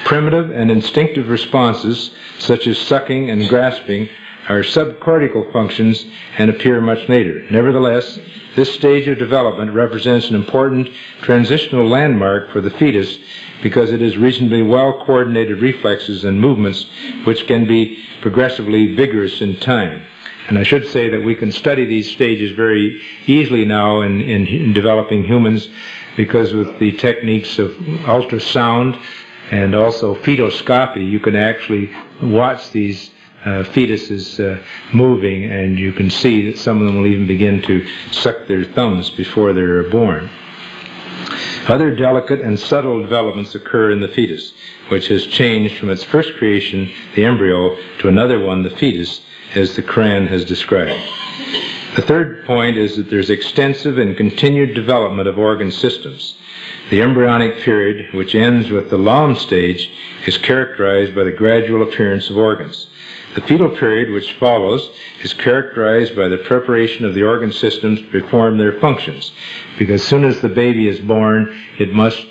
Primitive and instinctive responses, such as sucking and grasping, are subcortical functions and appear much later. Nevertheless, this stage of development represents an important transitional landmark for the fetus because it has reasonably well-coordinated reflexes and movements which can be progressively vigorous in time. And I should say that we can study these stages very easily now in developing humans, because with the techniques of ultrasound and also fetoscopy, you can actually watch these fetuses moving, and you can see that some of them will even begin to suck their thumbs before they're born. Other delicate and subtle developments occur in the fetus, which has changed from its first creation, the embryo, to another one, the fetus, as the Quran has described. The third point is that there's extensive and continued development of organ systems. The embryonic period, which ends with the Lam stage, is characterized by the gradual appearance of organs. The fetal period, which follows, is characterized by the preparation of the organ systems to perform their functions, because as soon as the baby is born, it must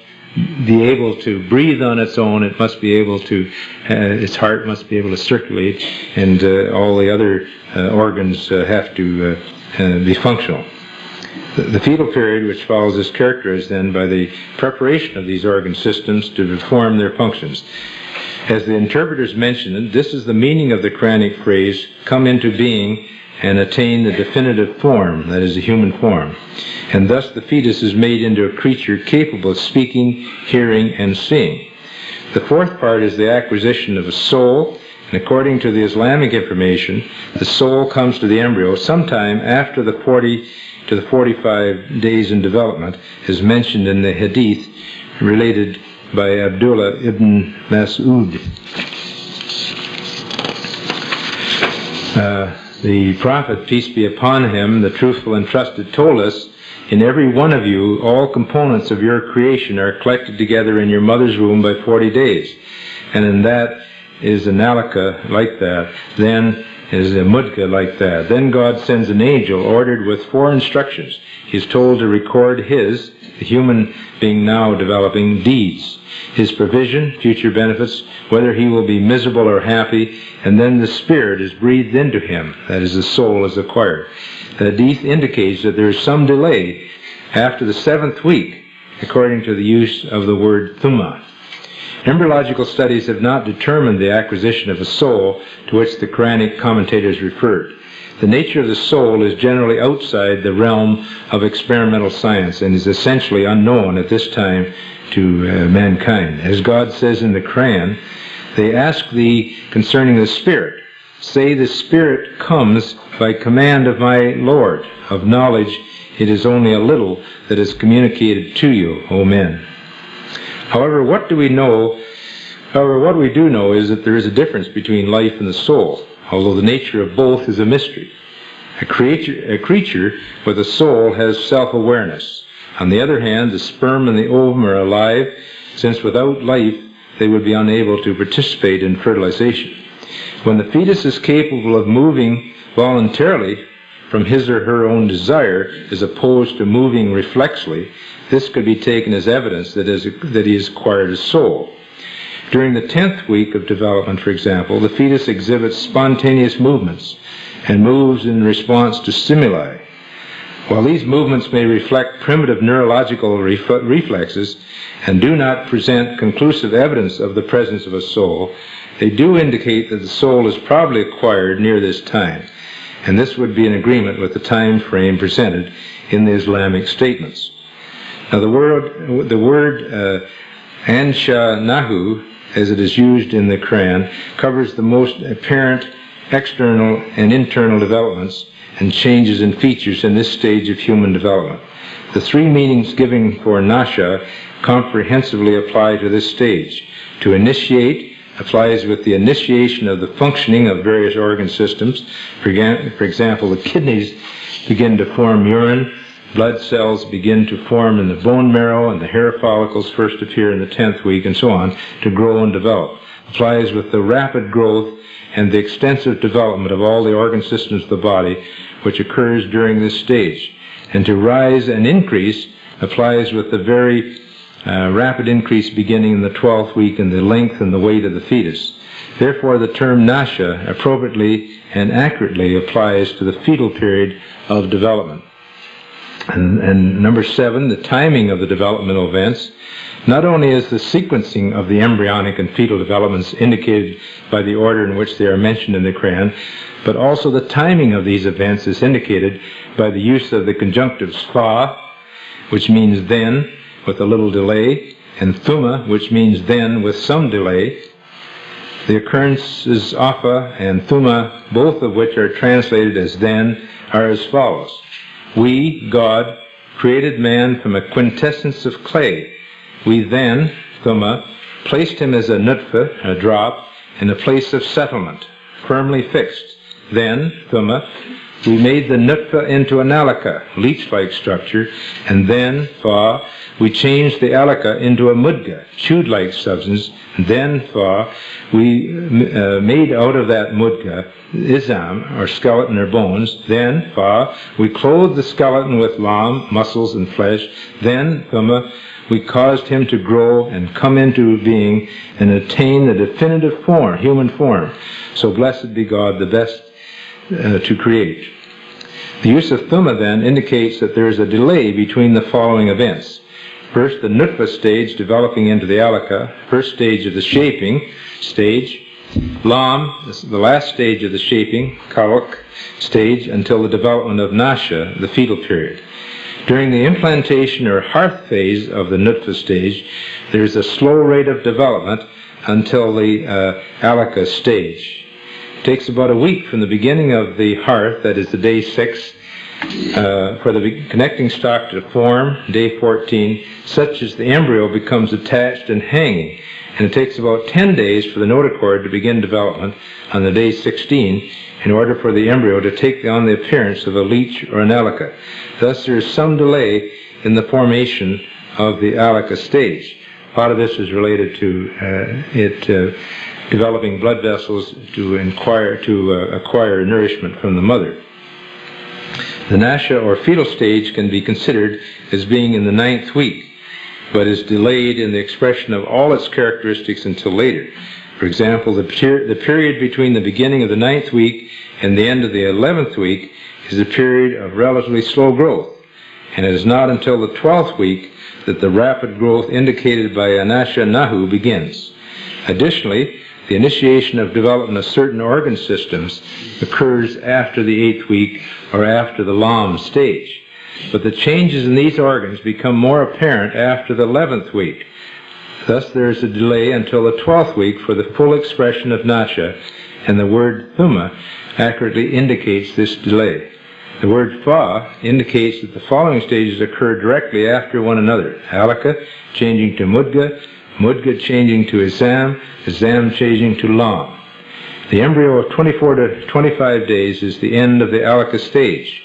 be able to breathe on its own, it must be able to, its heart must be able to circulate, and all the other organs have to be functional. The fetal period, which follows, is characterized then by the preparation of these organ systems to perform their functions. As the interpreters mentioned, this is the meaning of the Quranic phrase, come into being and attain the definitive form, that is, the human form. And thus the fetus is made into a creature capable of speaking, hearing, and seeing. The fourth part is the acquisition of a soul, and according to the Islamic information, the soul comes to the embryo sometime after the 40 to the 45 days in development, as mentioned in the hadith related by Abdullah ibn Mas'ud. The Prophet, peace be upon him, the truthful and trusted, told us, in every one of you, all components of your creation are collected together in your mother's womb by 40 days. And in that is an alaka like that, then is a Mudigah like that. Then God sends an angel ordered with 4 instructions. He is told to record his, the human being now developing, deeds, his provision, future benefits, whether he will be miserable or happy, and then the spirit is breathed into him, that is, the soul is acquired. The hadith indicates that there is some delay after the 7th week, according to the use of the word thumma. Embryological studies have not determined the acquisition of a soul to which the Quranic commentators referred. The nature of the soul is generally outside the realm of experimental science and is essentially unknown at this time to mankind. As God says in the Quran, they ask thee concerning the Spirit. Say the Spirit comes by command of my Lord. Of knowledge it is only a little that is communicated to you, O men. However, what we do know is that there is a difference between life and the soul, although the nature of both is a mystery. A creature with a soul has self-awareness. On the other hand, the sperm and the ovum are alive, since without life they would be unable to participate in fertilization. When the fetus is capable of moving voluntarily from his or her own desire, as opposed to moving reflexly, this could be taken as evidence that he has acquired a soul. During the 10th week of development, for example, the fetus exhibits spontaneous movements and moves in response to stimuli. While these movements may reflect primitive neurological reflexes and do not present conclusive evidence of the presence of a soul, they do indicate that the soul is probably acquired near this time, and this would be in agreement with the time frame presented in the Islamic statements. Now the word ansha nahu, as it is used in the Quran, covers the most apparent external and internal developments and changes in features in this stage of human development. The 3 meanings given for nasha comprehensively apply to this stage. To initiate applies with the initiation of the functioning of various organ systems. For example, the kidneys begin to form urine, blood cells begin to form in the bone marrow, and the hair follicles first appear in the 10th week, and so on, to grow and develop. Applies with the rapid growth and the extensive development of all the organ systems of the body, which occurs during this stage. And to rise and increase applies with the very rapid increase beginning in the 12th week in the length and the weight of the fetus. Therefore, the term nasha appropriately and accurately applies to the fetal period of development. And number 7, the timing of the developmental events. Not only is the sequencing of the embryonic and fetal developments indicated by the order in which they are mentioned in the Quran, but also the timing of these events is indicated by the use of the conjunctives fa, which means then, with a little delay, and thumma, which means then with some delay. The occurrences afa and thumma, both of which are translated as then, are as follows. We, God, created man from a quintessence of clay. We then, thumma, placed him as a nutfa, a drop, in a place of settlement, firmly fixed. Then, thumma, we made the nutfa into an alaka, leech-like structure, and then, fa, we changed the alaka into a mudigah, chewed-like substance, and then, fa, we made out of that mudigah izam, or skeleton or bones. Then, fa, we clothed the skeleton with lam, muscles and flesh. Then, thumma, we caused him to grow and come into being and attain the definitive form, human form. So blessed be God, the best to create. The use of thumma then indicates that there is a delay between the following events. First, the nutfa stage developing into the alaka, first stage of the shaping stage. Lam, the last stage of the shaping, kalak stage, until the development of nasha, the fetal period. During the implantation or hearth phase of the nutfa stage, there is a slow rate of development until the alaka stage. It takes about a week from the beginning of the hearth, that is the day 6, for the connecting stalk to form, day 14, such as the embryo becomes attached and hanging. And it takes about 10 days for the notochord to begin development on the day 16 in order for the embryo to take on the appearance of a leech or an alaka. Thus there is some delay in the formation of the alaka stage. Part of this is related to developing blood vessels to acquire nourishment from the mother. The nasha or fetal stage can be considered as being in the 9th week, but is delayed in the expression of all its characteristics until later. For example, the period between the beginning of the 9th week and the end of the 11th week is a period of relatively slow growth, and it is not until the 12th week that the rapid growth indicated by Anasha Nahu begins. Additionally, the initiation of development of certain organ systems occurs after the 8th week or after the Lam stage. But the changes in these organs become more apparent after the 11th week. Thus there is a delay until the 12th week for the full expression of nasha, and the word thumma accurately indicates this delay. The word fa indicates that the following stages occur directly after one another. Alaka changing to mudigah, mudigah changing to izam, izam changing to lam. The embryo of 24 to 25 days is the end of the alaka stage,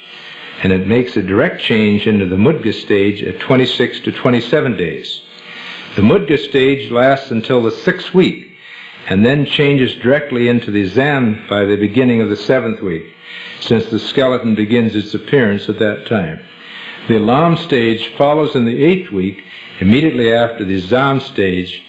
and it makes a direct change into the mudigah stage at 26 to 27 days. The mudigah stage lasts until the 6th week, and then changes directly into the zam by the beginning of the 7th week, since the skeleton begins its appearance at that time. The lam stage follows in the 8th week, immediately after the zam stage,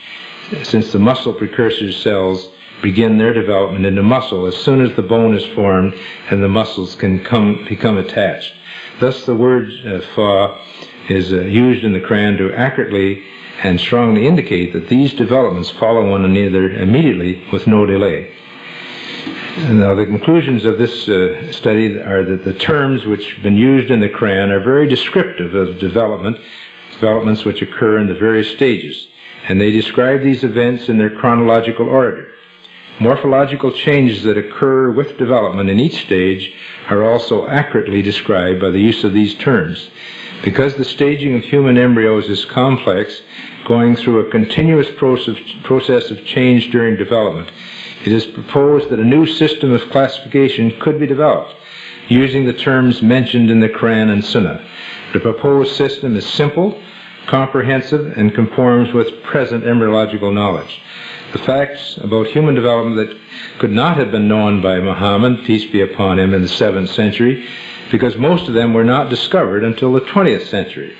since the muscle precursor cells begin their development into muscle as soon as the bone is formed and the muscles can become attached. Thus the word fa is used in the Quran to accurately and strongly indicate that these developments follow one another immediately with no delay. Now the conclusions of this study are that the terms which have been used in the Quran are very descriptive of developments which occur in the various stages, and they describe these events in their chronological order. Morphological changes that occur with development in each stage are also accurately described by the use of these terms. Because the staging of human embryos is complex, going through a continuous process of change during development. It is proposed that a new system of classification could be developed using the terms mentioned in the Quran and Sunnah. The proposed system is simple, comprehensive, and conforms with present embryological knowledge. The facts about human development that could not have been known by Muhammad, peace be upon him, in the 7th century, because most of them were not discovered until the 20th century.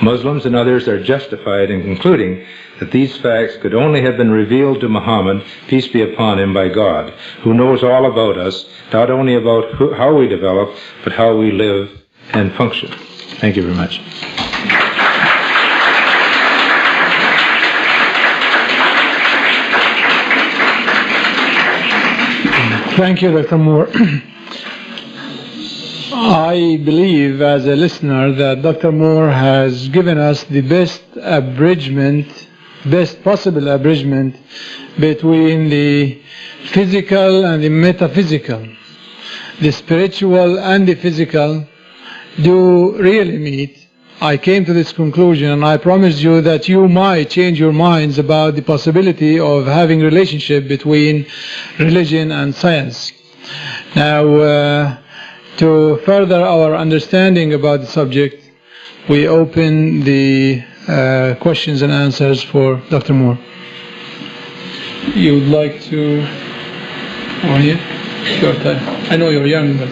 Muslims and others are justified in concluding that these facts could only have been revealed to Muhammad, peace be upon him, by God, who knows all about us, not only about how we develop, but how we live and function. Thank you very much. Thank you, Dr. Moore. I believe, as a listener, that Dr. Moore has given us the best possible abridgment between the physical and the metaphysical. The spiritual and the physical do really meet. I came to this conclusion, and I promise you that you might change your minds about the possibility of having a relationship between religion and science. Now, to further our understanding about the subject, we open the questions and answers for Dr. Moore. You would like to... Oh, yeah? Sure time. I know you're young, but...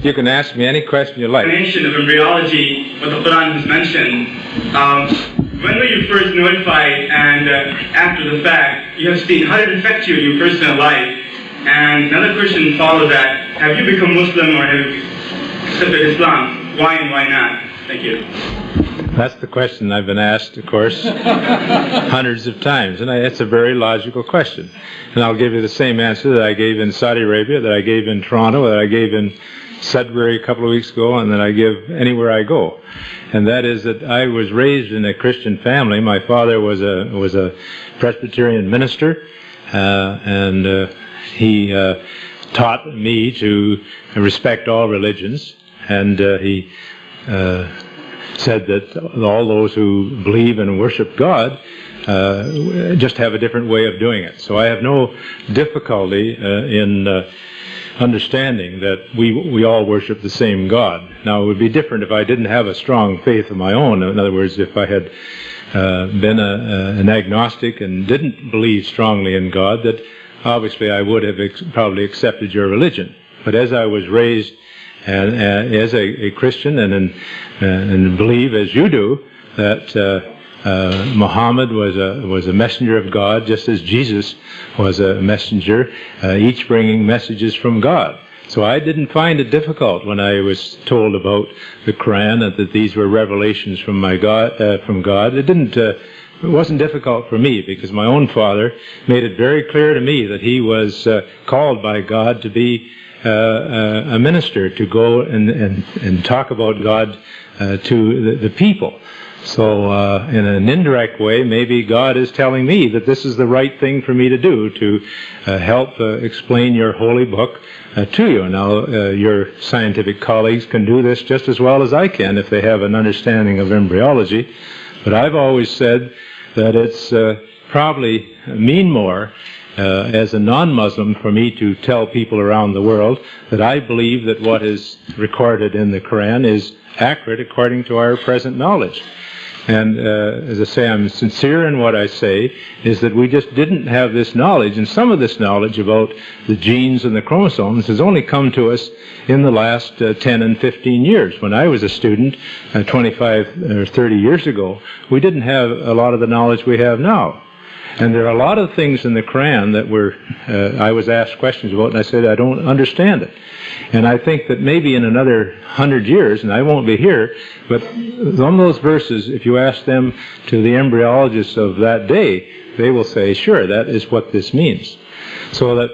You can ask me any question you like. Explanation of embryology, what the Quran has mentioned. When were you first notified, and after the fact, you have seen how did it affect you in your personal life? And another question follows that: have you become Muslim or have you accepted Islam? Why and why not? Thank you. That's the question I've been asked, of course, hundreds of times, and it's a very logical question. And I'll give you the same answer that I gave in Saudi Arabia, that I gave in Toronto, that I gave in Sudbury a couple of weeks ago, and that I give anywhere I go. And that is that I was raised in a Christian family. My father was a Presbyterian minister, and he taught me to respect all religions, and he said that all those who believe and worship God just have a different way of doing it. So I have no difficulty in understanding that we all worship the same God. Now, it would be different if I didn't have a strong faith of my own. In other words, if I had been an agnostic and didn't believe strongly in God, that obviously I would have probably accepted your religion. But as I was raised and as a Christian and believe as you do that Muhammad was a messenger of God, just as Jesus was a messenger, each bringing messages from God. So I didn't find it difficult when I was told about the Quran and that these were revelations from God. It wasn't difficult for me, because my own father made it very clear to me that he was called by God to be a minister, to go and talk about God to the people. So in an indirect way, maybe God is telling me that this is the right thing for me to do, to help explain your holy book to you. Now, your scientific colleagues can do this just as well as I can if they have an understanding of embryology. But I've always said that it's probably mean more as a non-Muslim for me to tell people around the world that I believe that what is recorded in the Quran is accurate according to our present knowledge. And as I say, I'm sincere in what I say, is that we just didn't have this knowledge, and some of this knowledge about the genes and the chromosomes has only come to us in the last 10 and 15 years. When I was a student 25 or 30 years ago, we didn't have a lot of the knowledge we have now. And there are a lot of things in the Quran that I was asked questions about, and I said, I don't understand it. And I think that maybe in another 100 years, and I won't be here, but on those verses, if you ask them to the embryologists of that day, they will say, sure, that is what this means. So that,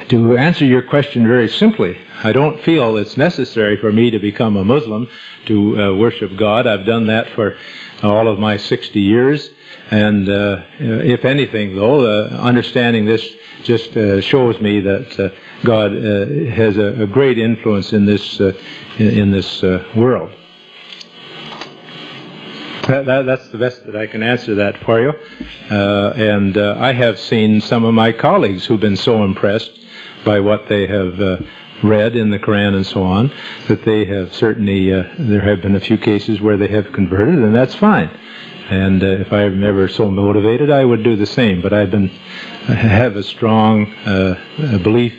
to answer your question very simply, I don't feel it's necessary for me to become a Muslim to worship God. I've done that for all of my 60 years. And if anything, though, understanding this just shows me that God has a great influence in this world. That's the best that I can answer that for you. And I have seen some of my colleagues who've been so impressed by what they have read in the Quran and so on, that they have certainly, there have been a few cases where they have converted, and that's fine. And if I'm ever so motivated, I would do the same. But I have a strong belief.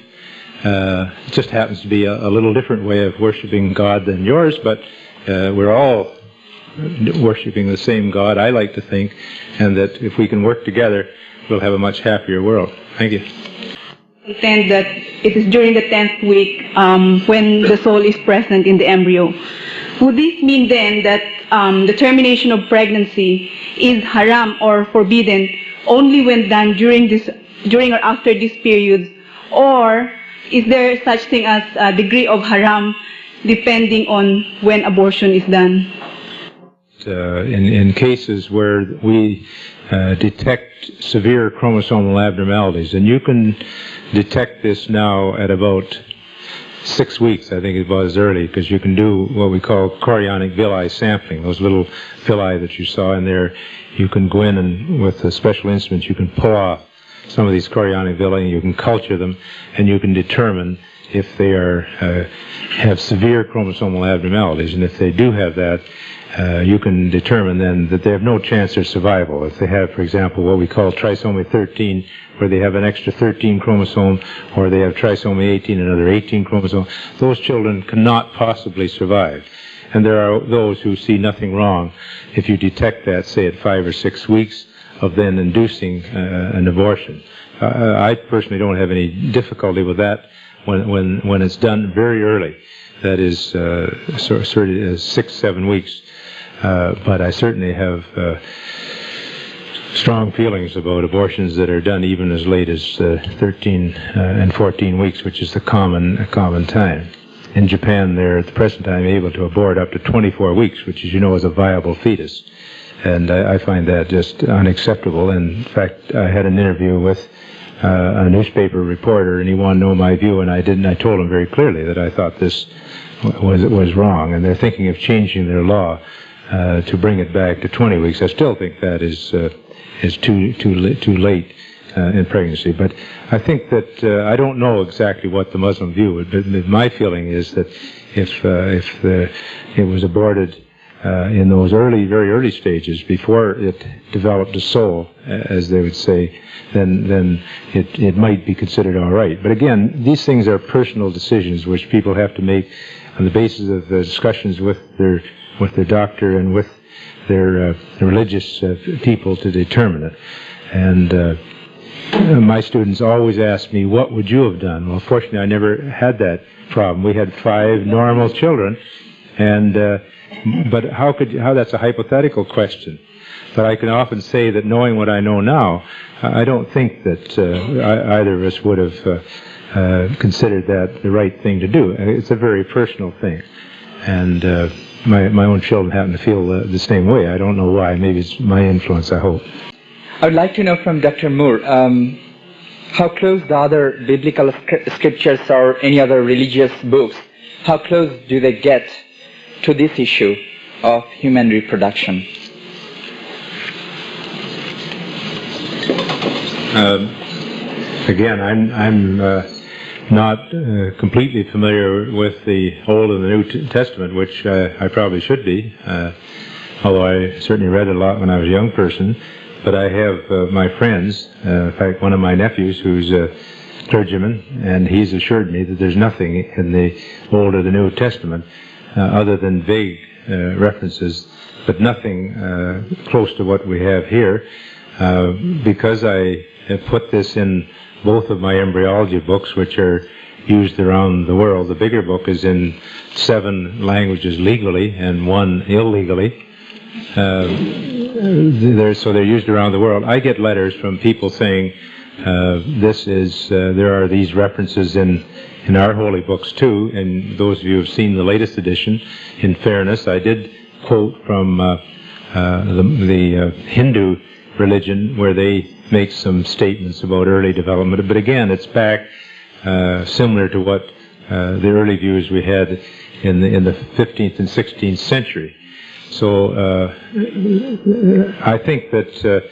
It just happens to be a little different way of worshiping God than yours, but we're all worshiping the same God, I like to think, and that if we can work together, we'll have a much happier world. Thank you. Understand that it is during the 10th week when the soul is present in the embryo. Would this mean then that the termination of pregnancy is haram or forbidden only when done during or after this period, or is there such thing as a degree of haram depending on when abortion is done? In cases where we detect severe chromosomal abnormalities, and you can detect this now at about 6 weeks, I think it was early, because you can do what we call chorionic villi sampling. Those little villi that you saw in there, you can go in and with a special instrument you can pull off some of these chorionic villi, and you can culture them, and you can determine if they have severe chromosomal abnormalities. And if they do have that, you can determine then that they have no chance of survival. If they have, for example, what we call trisomy 13, where they have an extra 13 chromosome, or they have trisomy 18, another 18 chromosome, those children cannot possibly survive. And there are those who see nothing wrong if you detect that, say, at 5 or 6 weeks of then inducing an abortion. I personally don't have any difficulty with that when it's done very early. That is sort of 6, 7 weeks. But I certainly have strong feelings about abortions that are done even as late as 13 and 14 weeks, which is the common time. In Japan, they're at the present time able to abort up to 24 weeks, which, as you know, is a viable fetus. And I find that just unacceptable. And in fact, I had an interview with a newspaper reporter, and he wanted to know my view, and I told him very clearly that I thought this was wrong, and they're thinking of changing their law to bring it back to 20 weeks. I still think that is too late in pregnancy. But I think that I don't know exactly what the Muslim view would be. But my feeling is that if it was aborted in those very early stages, before it developed a soul, as they would say, then it might be considered all right. But again, these things are personal decisions which people have to make on the basis of discussions with their doctor and with their religious people to determine it. And my students always ask me, what would you have done? Well, fortunately, I never had that problem. We had 5 normal children, and but how that's a hypothetical question. But I can often say that knowing what I know now, I don't think that either of us would have considered that the right thing to do. It's a very personal thing. And my own children happen to feel the same way. I don't know why. Maybe it's my influence, I hope. I would like to know from Dr. Moore, how close the other biblical scriptures or any other religious books, how close do they get to this issue of human reproduction? Again, I'm not completely familiar with the Old and the New Testament, which I probably should be, although I certainly read it a lot when I was a young person. But I have my friends, in fact, one of my nephews who's a clergyman, and he's assured me that there's nothing in the Old or the New Testament other than vague references, but nothing close to what we have here. Because I have put this in both of my embryology books, which are used around the world. The bigger book is in 7 languages legally and 1 illegally. So they're used around the world. I get letters from people saying, there are these references in our holy books too, and those of you who have seen the latest edition, in fairness, I did quote from the Hindu religion where they make some statements about early development. But again, it's back similar to what the early views we had in the 15th and 16th century. So I think that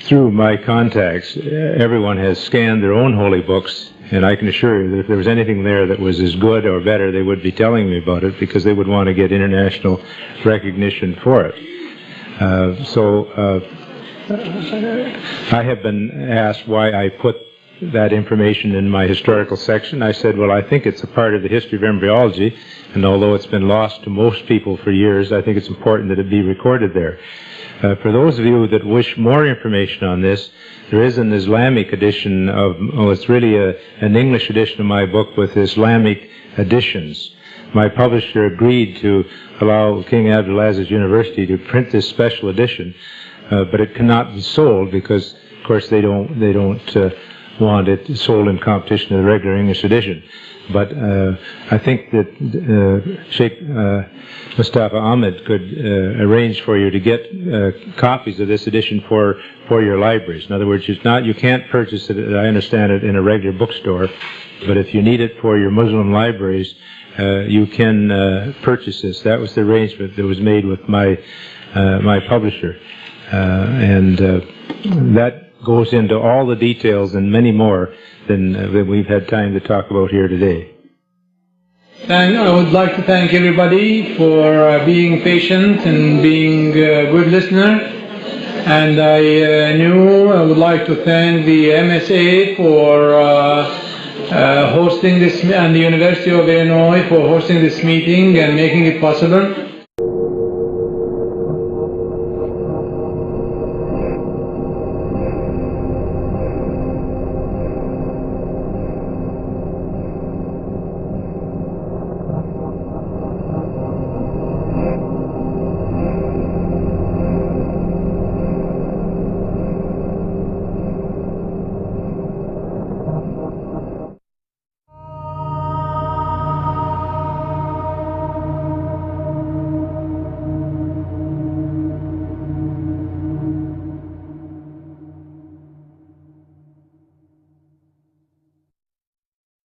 through my contacts, everyone has scanned their own holy books, and I can assure you that if there was anything there that was as good or better, they would be telling me about it because they would want to get international recognition for it. I have been asked why I put that information in my historical section. I said, well, I think it's a part of the history of embryology, and although it's been lost to most people for years, I think it's important that it be recorded there. For those of you that wish more information on this, there is an Islamic edition of, it's really an English edition of my book with Islamic additions. My publisher agreed to allow King Abdulaziz University to print this special edition, but it cannot be sold because, of course, they don't want it sold in competition to the regular English edition. But I think that Sheikh Mustafa Ahmed could arrange for you to get copies of this edition for your libraries. In other words, you can't purchase it, I understand it, in a regular bookstore, but if you need it for your Muslim libraries, you can purchase this. That was the arrangement that was made with my publisher, and that goes into all the details and many more than we've had time to talk about here today. And I would like to thank everybody for being patient and being a good listener. And I would like to thank the MSA for hosting this, and the University of Illinois for hosting this meeting and making it possible.